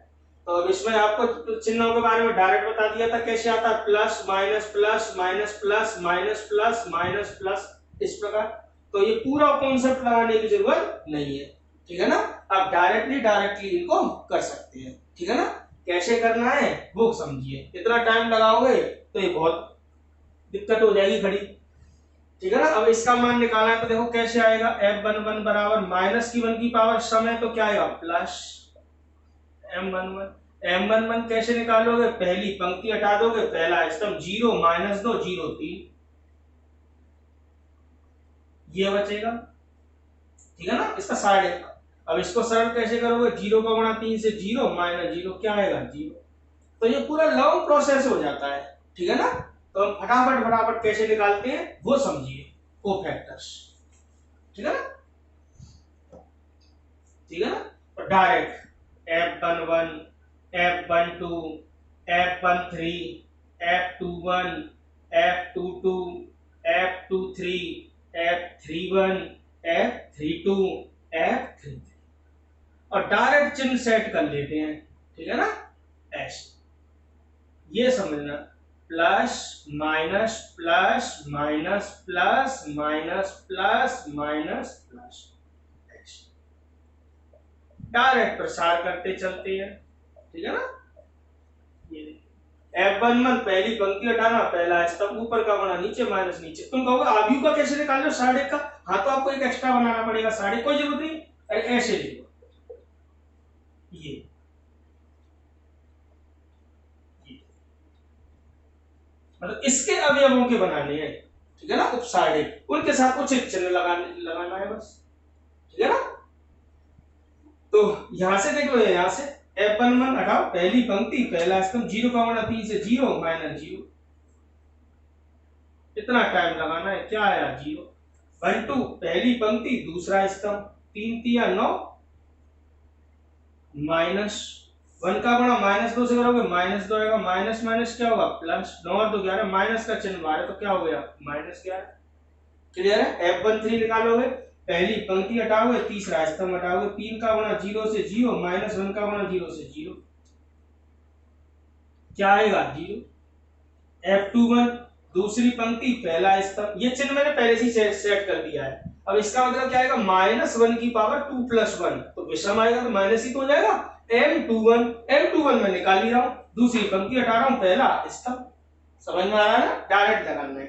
A: तो अब इसमें आपको चिन्हों के बारे में डायरेक्ट बता दिया था, कैसे आता है, plus minus plus minus plus minus plus minus plus, इस प्रकार। तो ये पूरा कॉन्सेप्ट लगाने की जरूरत नहीं है, ठीक है ना। आप डायरेक्टली इनको कर सकते हैं, ठीक है ना। कैसे करना है वो समझिए, इतना टाइम लगाओगे तो ये बहुत दिक्कत हो जाएगी खड़ी, ठीक है ना। अब इसका मान निकालना है तो देखो कैसे आएगा, F11 बराबर -1 की पावर सम है तो क्या आएगा, प्लस M11। M11 कैसे निकालोगे, पहली पंक्ति हटा दोगे, पहला स्तंभ 0 -2 0 3, ये बचेगा, ठीक है ना, इसका सार्डिक। अब इसको सरल कैसे करोगे, 0 का गुणा 3 से 0 -0 क्या आएगा, 0। तो ये पूरा लॉन्ग प्रोसेस हो जाता है, ठीक है ना। तो हम फटाफट कैसे निकालते हैं वो समझिए, कोफैक्टर्स, ठीक है ना, ठीक है ना। तो direct F11 F12 F13 F21 F22 F23, F31, F32, F33 और डायरेक्ट चिन्ह सेट कर लेते हैं, ठीक है ना, ऐसे ये समझना, plus minus plus minus plus minus plus minus plus, direct प्रसार करते चलते हैं, ठीक है ना। ये F11 पहली पंक्ति हटाना, पहला स्तंभ ऊपर का बना, नीचे माइनस नीचे। तुम कहोगे आव्यूह का कैसे निकाल लो साढ़े का, हाँ तो आपको एक एक्स्ट्रा बनाना पड़ेगा, साढ़े कोई जरूरत नहीं, अरे ऐसे लिखो ये मतलब इसके अवयवों के बनाने हैं, ठीक है ना, उपसाढ़े, उनके साथ उचित चिन्ह लगाना है बस, ठीक है ना। तो यहां से देख लो, यहां से F11 हटाओ, पहली पंक्ति पहला स्तंभ, 0 का बना 3 से 0 माइनस 0, इतना टाइम लगाना है, क्या आया 0। 12 पहली पंक्ति दूसरा स्तंभ, 3 3 9 माइनस 1 का बड़ा माइनस 2 से करोगे माइनस 2 आएगा, माइनस माइनस क्या होगा प्लस, 9 और 2 11, माइनस का चिन्ह बाहर तो क्या हो गया माइनस 11। क्लियर है। F13 निकालोगे, पहली पंक्ति हटाओगे, तीसरा स्तंभ हटाओगे, 3 का बना 0 से 0 माइनस 1 का बना 0 से 0, क्या आएगा 0। F21 दूसरी पंक्ति पहला स्तंभ, ये चिन्ह मैंने पहले से सेट कर दिया है, अब इसका मतलब क्या आएगा -1 की पावर 2 + 1, तो विषम आएगा तो माइनस ही तो हो जाएगा। M21 में निकाल ही रहा हूं, दूसरी पंक्ति हटा रहा हूं, पहला स्तंभ, समझ में आ रहा है ना, डायरेक्ट लगाना है।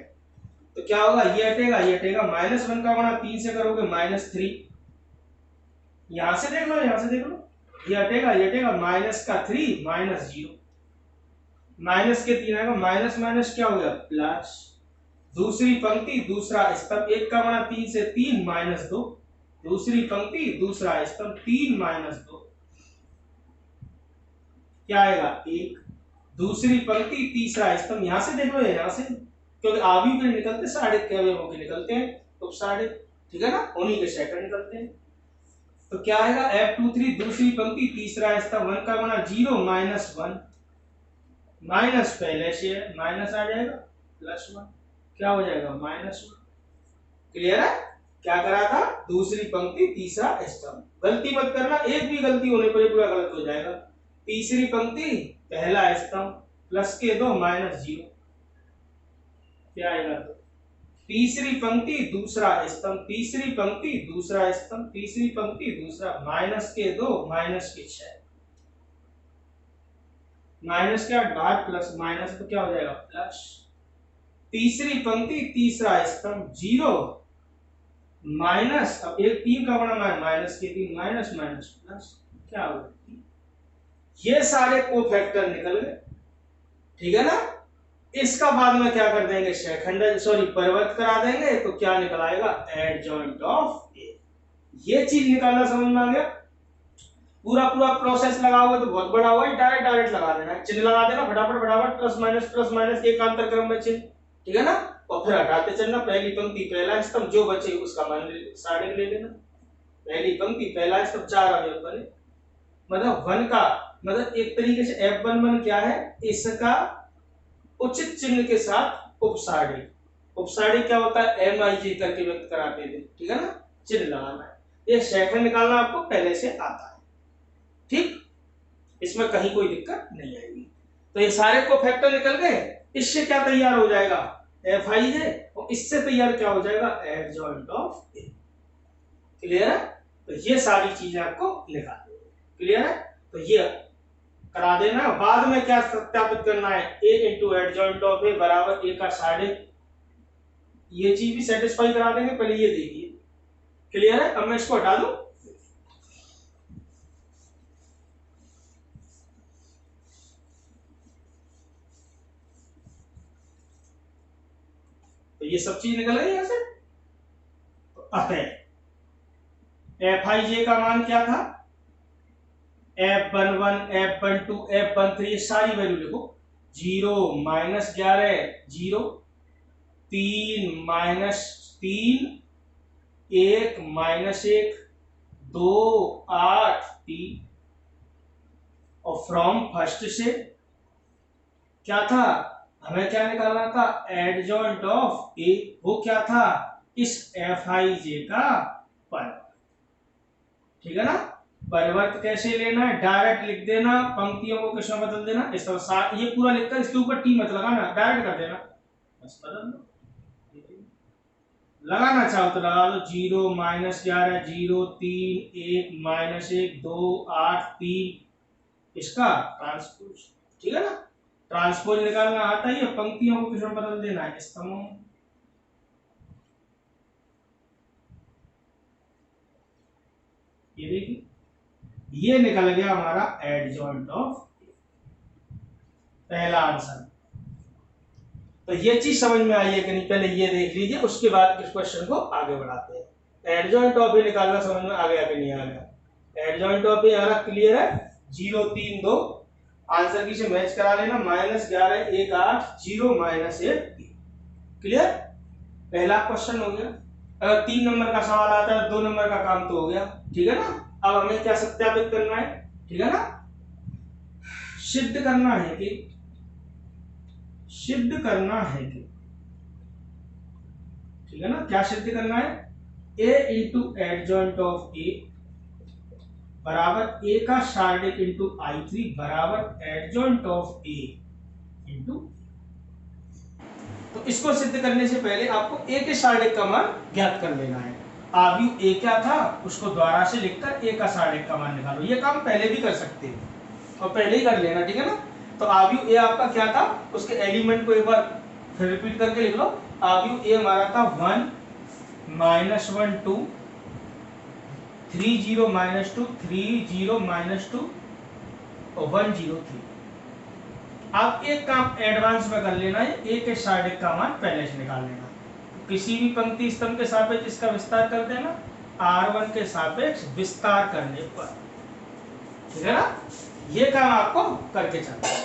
A: तो क्या होगा, ये हटेगा ये हटेगा, -1 का बना 3 से करोगे -3, यहां से देख लो यहां से देख लो, ये हटेगा ये हटेगा, माइनस का 3 -0, माइनस के 3 आएगा, माइनस माइनस क्या हो गया प्लस, दूसरी पंक्ति दूसरा स्तंभ, 1 का बना 3 से 3 -2, दूसरी पंक्ति दूसरा स्तंभ 3 -2, क्या आएगा 1, दूसरी पंक्ति तीसरा स्तंभ, यहां से देख लो यहां से, क्योंकि आव्यूह के निकलते साढ़े के अवयवों के निकलते हैं, तो साढ़े, ठीक है ना, उन्हीं के सेकंड निकलते हैं। तो क्या आएगा F23 दूसरी पंक्ति तीसरा स्तंभ, 1 का बना 0 -1, माइनस पहले से माइनस आ जाएगा +1, क्या हो जाएगा -1। क्लियर है, क्या करा था, दूसरी पंक्ति तीसरा स्तंभ, गलती मत करना, एक भी गलती होने पर पूरा गलत हो जाएगा। तीसरी पंक्ति पहला स्तंभ, प्लस के 2 -0, क्या आएगा, तो तीसरी पंक्ति दूसरा स्तंभ, तीसरी पंक्ति दूसरा स्तंभ, तीसरी पंक्ति दूसरा, माइनस के 2 माइनस के 6, माइनस क्या बाहर प्लस माइनस तो क्या हो जाएगा प्लस, तीसरी पंक्ति तीसरा स्तंभ 0 माइनस, अब एक 3 का बड़ा माइनस के 3 माइनस माइनस प्लस, क्या होगा, ये सारे कोफैक्टर निकल गए, ठीक है ना। इसका बाद में क्या कर देंगे, शेखंड सॉरी परिवर्त करा देंगे, तो क्या निकल आएगा एडजॉइंट ऑफ ए, ये चीज निकालना समझ में आ गया। पूरा पूरा प्रोसेस लगाओगे तो बहुत बड़ा होगा, डायरेक्ट लगा देना, चिन्ह लगा देना फटाफट फटाफट, प्लस माइनस एक अंतरक्रम में चिन्ह, ठीक है ना, और फिर हटाते चलना, पहली पंक्ति पहला स्तंभ, जो बचे उसका मान साढ़े ले लेना, पहली पंक्ति पहला स्तंभ 4 अवयव बने, मतलब 1 का मतलब एक तरीके से F11 क्या है, इसका उचित चिन्ह के साथ उपसाढ़ी, उपसाढ़ी क्या होता है MIJ करके व्यक्त कराते थे, ठीक है ना, चिन्ह लगाना है, ये शेखंड निकालना आपको पहले से आता है, ठीक, इसमें कहीं कोई दिक्कत नहीं आएगी। तो ये सारे को फैक्टर निकल गए, इससे क्या तैयार हो जाएगा Fij, और इससे तैयार क्या हो जाएगा एडजॉइंट ऑफ ए। क्लियर है, तो ये सारी चीजें आपको लिखा दो, क्लियर है, तो ये करा देना। बाद में क्या सत्यापित करना है, a इंटू एडजॉइंट ऑफ ए बराबर a का साढ़े, ये चीज भी सेटिस्फाई करा देंगे, पहले ये देखिए, क्लियर है। अब मैं इसको हटा दूं, तो ये सब चीज निकल गई यहां से। तो अतः Fij का मान क्या था, F11 F12 F13 ये सारी वैल्यू लिखो, 0 -11 0, 3 -3 1 -1 2 8 3, और फ्रॉम फर्स्ट से क्या था हमें क्या निकालना था, एडजॉइंट ऑफ ए, वो क्या था, इस एफ आई जे का परिवर्त, ठीक है ना। परिवर्त कैसे लेना है, डायरेक्ट लिख देना, पंक्तियों को किसमें बदल देना, इस तरह ये पूरा लिखकर इसके ऊपर टी मत लगाना, डायरेक्ट कर देना, बस बदल दो। लगाना चाहो तो लगा दो, 0 -11 0 3 1 -1 2 8 3, इसका ट्रांसपोज, ठीक है ना। ट्रांसपोज निकालना आता ही है, पंक्तियों को किसमें बदल देना है, स्तंभों में। ये देखिए, ये निकल गया हमारा एडजॉइंट ऑफ पहला आंसर। तो ये चीज समझ में आई है कि नहीं, पहले ये देख लीजिए, उसके बाद इस क्वेश्चन को आगे बढ़ाते हैं। एडजॉइंट ऑफ ए निकालना समझ में आ गया कि नहीं आ गया, एडजॉइंट ऑफ ए हमारा क्लियर है, 0 3 2, आंसर की से मैच करा लेना, -11 1 8 0 -1 3, क्लियर। पहला क्वेश्चन हो गया। अगर 3 नंबर का सवाल आता है 2 नंबर का काम तो हो गया, ठीक है ना। अब हमें क्या सत्यापित करना है, ठीक है ना, सिद्ध करना है कि, सिद्ध करना है कि, ठीक है ना, क्या सिद्ध करना है, a इंटू एडजॉइंट ऑफ ए बराबर a का शार्डिक इंटू I3 बराबर एडजॉइंट ऑफ a इंटू। तो इसको सिद्ध करने से पहले आपको a के शार्डिक का मान ज्ञात कर लेना है। आव्यूह a क्या था, उसको द्वारा से लिखकर a का शार्डिक का मान निकालो। ये काम पहले भी कर सकते हैं और पहले ही कर लेना, ठीक है ना। तो आव्यूह a आपका क्या था, उसके एलिमेंट को एक बार फिर रिपीट करके लिख लो। आव्यूह a हमारा था 1 -1 2 3 0 -2 3 0 -2 और 1 0 3। आप एक काम एडवांस में कर लेना है, a के शार्डिक का मान पहले से निकाल लेना। किसी भी पंक्ति स्तंभ के सापेक्ष इसका विस्तार कर देना, R1 के सापेक्ष विस्तार करने पर, ठीक है ना। ये काम आपको करके चलना है।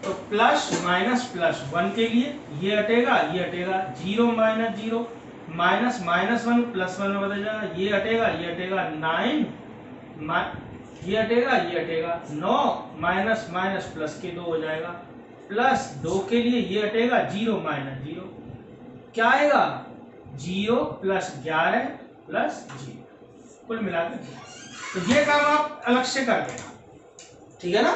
A: तो प्लस माइनस प्लस 1 के लिए ये हटेगा, ये हटेगा, 0 -0 -1 +1 में बदल जाएगा, ये हटेगा, ये हटेगा, 9 ये हटेगा, ये हटेगा, 9 माइनस माइनस प्लस के 2 हो जाएगा, प्लस 2 के लिए ये हटेगा, 0 -0 क्या आएगा, 0 + 11 + 0, कुल मिलाकर। तो ये काम आप अलग से कर देना, ठीक है ना।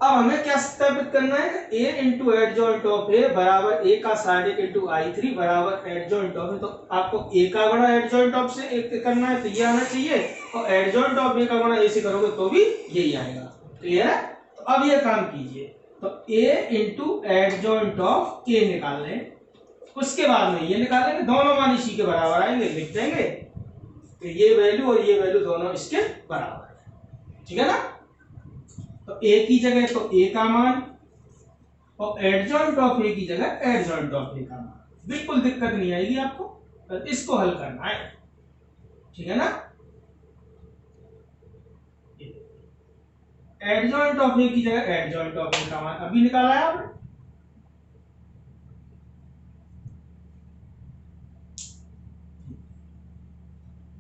A: अब हमें क्या सत्यापित करना है, a into adjoint of a बराबर a का शार्डिक इंटू I3 बराबर एडजॉइंट ऑफ a। तो आपको a का गुणा एडजॉइंट ऑफ से एक करना है, तो ये आना चाहिए, और एडजॉइंट ऑफ a का गुणा a से करोगे तो भी यही आएगा, क्लियर है। तो अब ये काम कीजिए, तो a into adjoint of k निकाल लें, उसके बाद में ये निकालेंगे, दोनों मान इसी के बराबर आएंगे, लिख देंगे तो ये वैल्यू और ये वैल्यू दोनों इसके बराबर है, ठीक है ना। तो a की जगह तो a का मान और एडजॉइंट ऑफ a की जगह एडजॉइंट ऑफ a का मान, बिल्कुल दिक्कत नहीं आएगी आपको, तो इसको हल करना है, ठीक है ना। एडजॉइंट ऑफ a की जगह एडजॉइंट ऑफ a का मान अभी निकाला है आपने,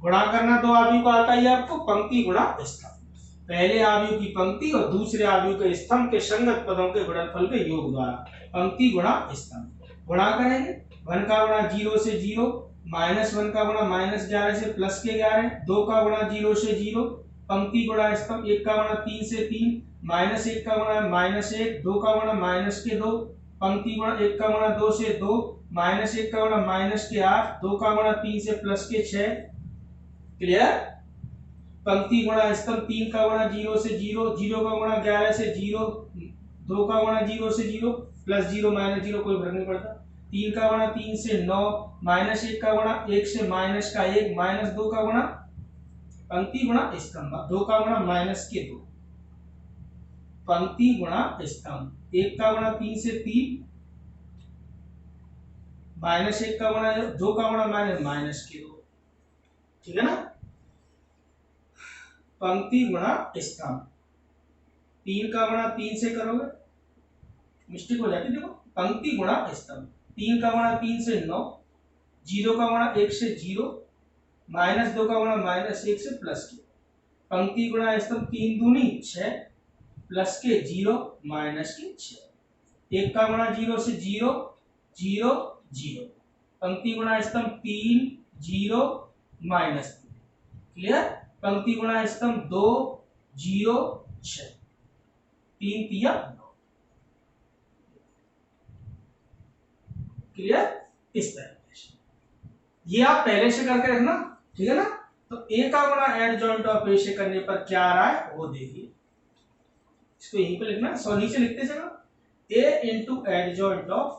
A: गुणा करना तो आव्यूह को आता ही आपको, पंक्ति गुणा स्तंभ, पहले आव्यूह की पंक्ति और दूसरे आव्यूह के स्तंभ के संगत पदों के गुणनफल के योग द्वारा पंक्ति गुणा स्तंभ। गुणा करेंगे, 1 का गुणा 0 से 0, -1 का गुणा -11 से प्लस के 11, 2 का गुणा 0 से 0, पंक्ति गुणा स्तंभ, 1 का गुणा 3 से 3, -1 का गुणा -1, 2 का गुणा माइनस के 2, पंक्ति गुणा 1 का गुणा 2 से 2, -1 का गुणा -8, 2 का गुणा 3 से प्लस के 6, क्लियर। पंक्ति गुणा स्तंभ, 3 का गुणा 0 से 0, 0 का गुणा 11 से 0, 2 का गुणा 0 से 0, +0 -0 कोई फर्क नहीं पड़ता, 3 का गुणा 3 से 9, -1 का गुणा 1 से माइनस का 1, -2 का गुणा पंक्ति गुणा स्तंभ, 2 का गुणा माइनस के 2, पंक्ति गुणा स्तंभ, 1 का गुणा 3 से 3, -1 का गुणा 2 का गुणा माइनस के 2, ठीक है ना। पंक्ति गुणा स्तंभ, 3 का गुणा 3 से करोगे मिस्टेक हो जाती, देखो, पंक्ति गुणा स्तंभ, 3 का गुणा 3 से 9, 0 का गुणा 1 से 0, -2 का गुणा -1 से प्लस के, पंक्ति गुणा स्तंभ, 3 दूनी 6, प्लस के 0 माइनस के 6, एक का गुणा 0 से 0 0 0, पंक्ति गुणा स्तंभ 3 0 -3, क्लियर। पंक्ति गुणा स्तंभ 2 0 6, 3 तिया 9, क्लियर। इस तरीके से ये आप पहले से करके रखना, ठीक है ना। तो ए का गुणा एडजॉइंट ऑफ ए से करने पर क्या आ रहा है वो देखिए, इसको यहीं पे लिखना, सो नीचे लिखते चलो, ए इंटू एडजॉइंट ऑफ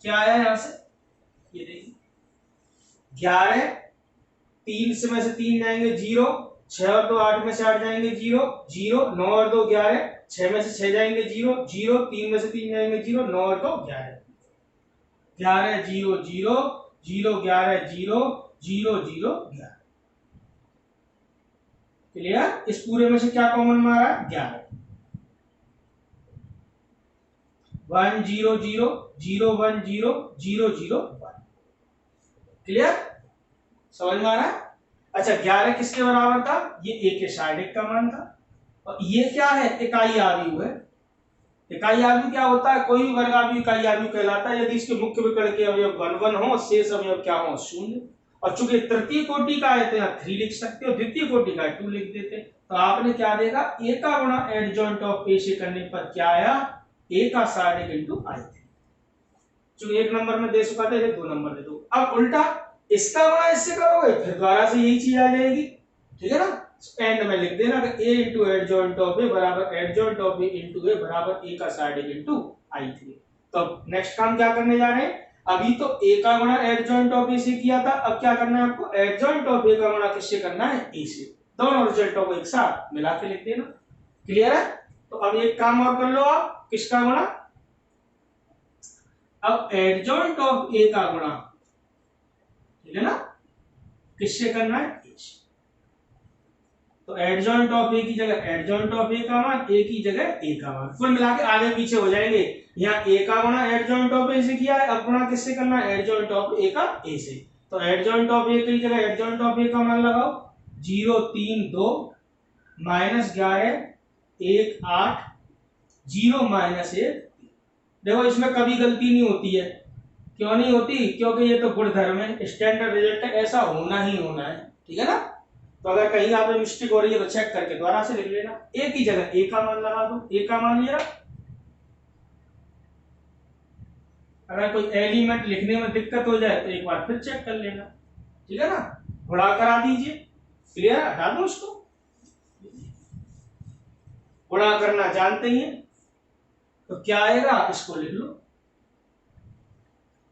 A: क्या आया यहां से, ये देखिए 11, 3 से में से 3 जाएंगे 0, 6 और 2 8 में से 8 जाएंगे 0 0, 9 और 2 11, 6 में से 6 जाएंगे 0 0, 3 में से 3 जाएंगे 0, 9 और 2 11, 11 0 0 0 11 0 0 0 11, क्लियर। इस पूरे में से क्या कॉमन मारा, 11, 1 0 0 0 1 0 0 0 1, क्लियर, समझ में आ रहा है। अच्छा 11 किसके बराबर था, ये ए के साइड एक का मान था, और ये क्या है, इकाई आव्यूह है। इकाई आव्यूह क्या होता है, कोई भी वर्ग आव्यूह इकाई आव्यूह कहलाता है यदि इसके मुख्य विकर्ण के अवयव 1 1 हो, शेष अवयव क्या हो, 0। और चूंकि तृतीय कोटि का है तो यहाँ 3 लिख सकते हो, द्वितीय कोटि का 2 लिख देते। तो आपने क्या देगा, ए का गुणा एडजॉइंट ऑफ ए से करने पर क्या आया, ए का साइड इंटू आई थी, चूंकि 1 नंबर में दे चुका था, 2 नंबर दे दो। अब उल्टा इसका गुणा इससे करोगे फिर दोबारा से यही चीज आ जाएगी, ठीक है ना। एंड में लिख देना कि a इंटू एडजॉइंट ऑफ ए बराबर एडजॉइंट ऑफ ए इंटू ए बराबर ए का साइड इंटू आई थी। तो नेक्स्ट काम क्या करने जा रहे हैं, अभी तो a का गुणा एडजॉइंट ऑफ ए से किया था, अब क्या करना है आपको, एडजॉइंट ऑफ ए का गुणा किससे करना है, a से। दोनों रिजल्टों को एक साथ मिला के लिख देना, क्लियर है। तो अब एक काम और कर लो आप, किसका गुणा, अब एडजॉइंट ऑफ ए का गुणा, ठीक है ना, किससे करना है, a से। तो एडजॉइंट ऑफ ए की जगह एडजॉइंट ऑफ ए का मान, ए की जगह ए का मान, कुल मिला के आगे पीछे हो जाएंगे। यहाँ ए का गुणा एडजॉइंट ऑफ ए से किया है, अब गुणा किससे करना है, एडजॉइंट ऑफ ए का ए से। तो एडजॉइंट ऑफ ए की जगह एडजॉइंट ऑफ ए का मान लगाओ, 0 3 2 -11 1 8 0 -1। देखो इसमें कभी गलती नहीं होती है, क्यों नहीं होती, क्योंकि ये तो गुणधर्म है, स्टैंडर्ड रिजल्ट है, ऐसा होना ही होना है, ठीक है ना। तो अगर कहीं आप मिस्टेक हो रही है तो चेक करके दोबारा से लिख लेना, ए की जगह ए का मान लगा दो, ए का मान ये रहा। अगर कोई एलिमेंट लिखने में दिक्कत हो जाए तो एक बार फिर चेक कर लेना, ठीक है ना, गुणा करा दीजिए, क्लियर, हटा दो उसको, गुणा करना जानते ही हैं। तो क्या आएगा, इसको लिख लो,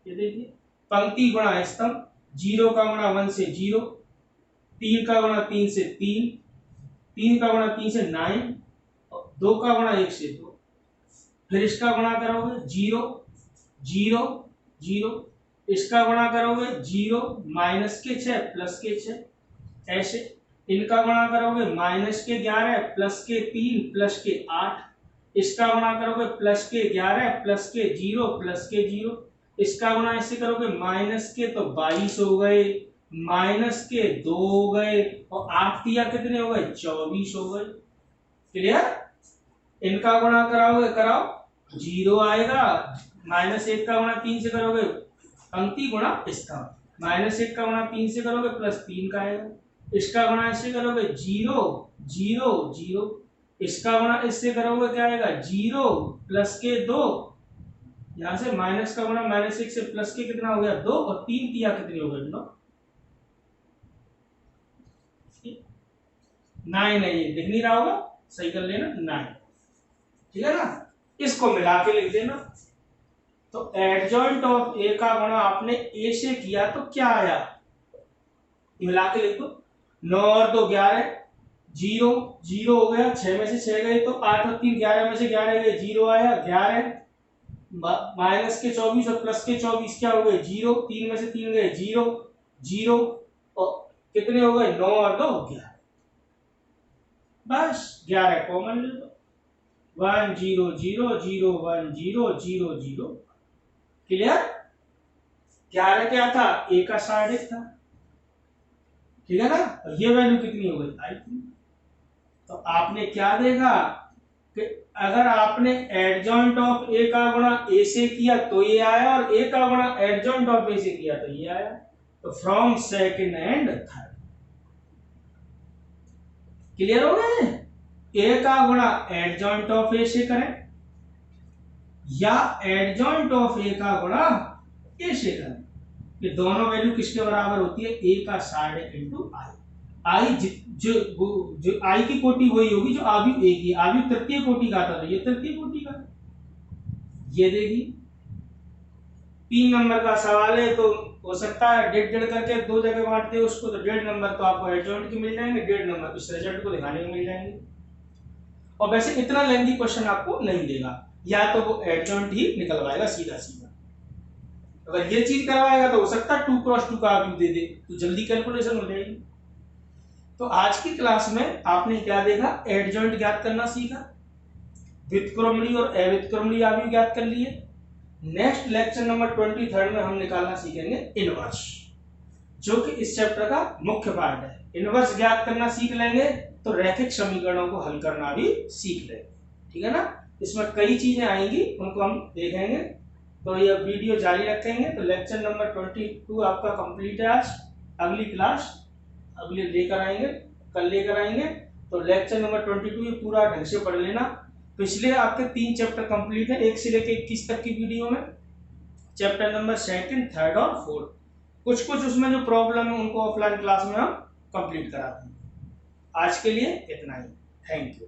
A: ये देखिए, पंक्ति गुणा स्तंभ, 0 का गुणा 1 से 0, 3 का गुणा 3 से 3, 3 का गुणा 3 से 9, 2 का गुणा 1 से 2, फिर इसका गुणा करोगे 0 0 0, इसका गुणा करोगे 0 -6 +6, ऐसे इनका गुणा करोगे -11 +3 +8, इसका गुणा करोगे +11 +0 इसका गुणा इससे करोगे तो 22 हो गए, -2 हो गए, और 8 तिया कितने हो गए, 24 हो गए, क्लियर। इनका गुणा कराओगे, कराओ, 0 आएगा, -1 का गुणा 3 से करोगे, पंक्ति गुणा स्तंभ, -1 का गुणा 3 से करोगे +3 का आएगा, इसका गुणा इससे करोगे 0 0 0, इसका गुणा इससे करोगे क्या आएगा, 0 +2, यहां से माइनस का गुणा -1 से प्लस के कितना हो गया, 2, और 3 तिया कितनी हो गई, 9 है, ये दिख नहीं रहा होगा, सही कर लेना, 9, ठीक है ना। इसको मिला के लिख देना। तो एडजॉइंट ऑफ ए का गुणा आपने ए से किया तो क्या आया, मिला के लिख दो, 9 और 2 11, 0 0 हो गया, 6 में से 6 गए तो 8 और 3 11 में से 11 गए, 0 आया, 11 माइनस के 24 और प्लस के 24 क्या हो गए, 0, 3 में से 3 गए, 0 0, और कितने हो गए, 9 और 2 11, बस 11 कॉमन ले लो, 1 0 0 0 1 0 0 0, क्लियर। 11 क्या था, ए का साइड था, ठीक है ना, और ये वैल्यू कितनी हो गई, आई थी। तो आपने क्या देखा कि अगर आपने एडजॉइंट ऑफ ए का गुणा ए से किया तो ये आया, और ए का गुणा एडजॉइंट ऑफ ए से किया तो ये आया। तो from second and third. Clear हो गए? ए का गुणा एडजॉइंट ऑफ ए से करें या एडजॉइंट ऑफ ए का गुणा ए से करें, ये दोनों वैल्यू किसके बराबर होती है? ए का साइड इंटू आई। आई जो आई की कोटि वही होगी जो आव्यूह ए की। आव्यूह तृतीय कोटि का था तो ये तृतीय कोटि का। ये देखिए 3 नंबर का सवाल है, तो हो सकता है 1.5 करके 2 जगह बांटते हैं उसको, तो 1.5 नंबर तो आपको एडजॉइंट के मिल जाएंगे, 1.5 नंबर इस रिजल्ट को दिखाने में मिल जाएंगे। और वैसे इतना लेंथी क्वेश्चन आपको नहीं देगा, या तो वो एडजॉइंट ही निकलवाएगा सीधा सीधा। अगर ये चीज करवाएगा तो हो सकता है 2x2 का आव्यूह दे दे, तो जल्दी कैलकुलेशन हो जाएगी। तो आज की क्लास में आपने क्या देखा? एडजॉइंट ज्ञात करना सीखा, व्युत्क्रमणीय और अव्युत्क्रमणीय आव्यूह ज्ञात कर लिए। नेक्स्ट लेक्चर नंबर 23 में हम निकालना सीखेंगे इनवर्स, जो कि इस चैप्टर का मुख्य पार्ट है। इनवर्स ज्ञात करना सीख लेंगे तो रैखिक समीकरणों को हल करना भी सीख लेंगे, ठीक है ना। इसमें कई चीजें आएंगी, उनको हम देखेंगे। तो ये वीडियो जारी रखेंगे। तो लेक्चर नंबर 22 आपका कंप्लीट है आज। अगली क्लास अगले लेकर आएंगे, कल लेकर आएंगे। तो लेक्चर नंबर 22 ये पूरा ढंग से पढ़ लेना। पिछले आपके 3 चैप्टर कंप्लीट है, 1 से लेकर 21 तक की वीडियो में। चैप्टर नंबर 2, 3 और 4, कुछ कुछ उसमें जो प्रॉब्लम है उनको ऑफलाइन क्लास में हम कंप्लीट कराते हैं। आज के लिए इतना ही। Thank you.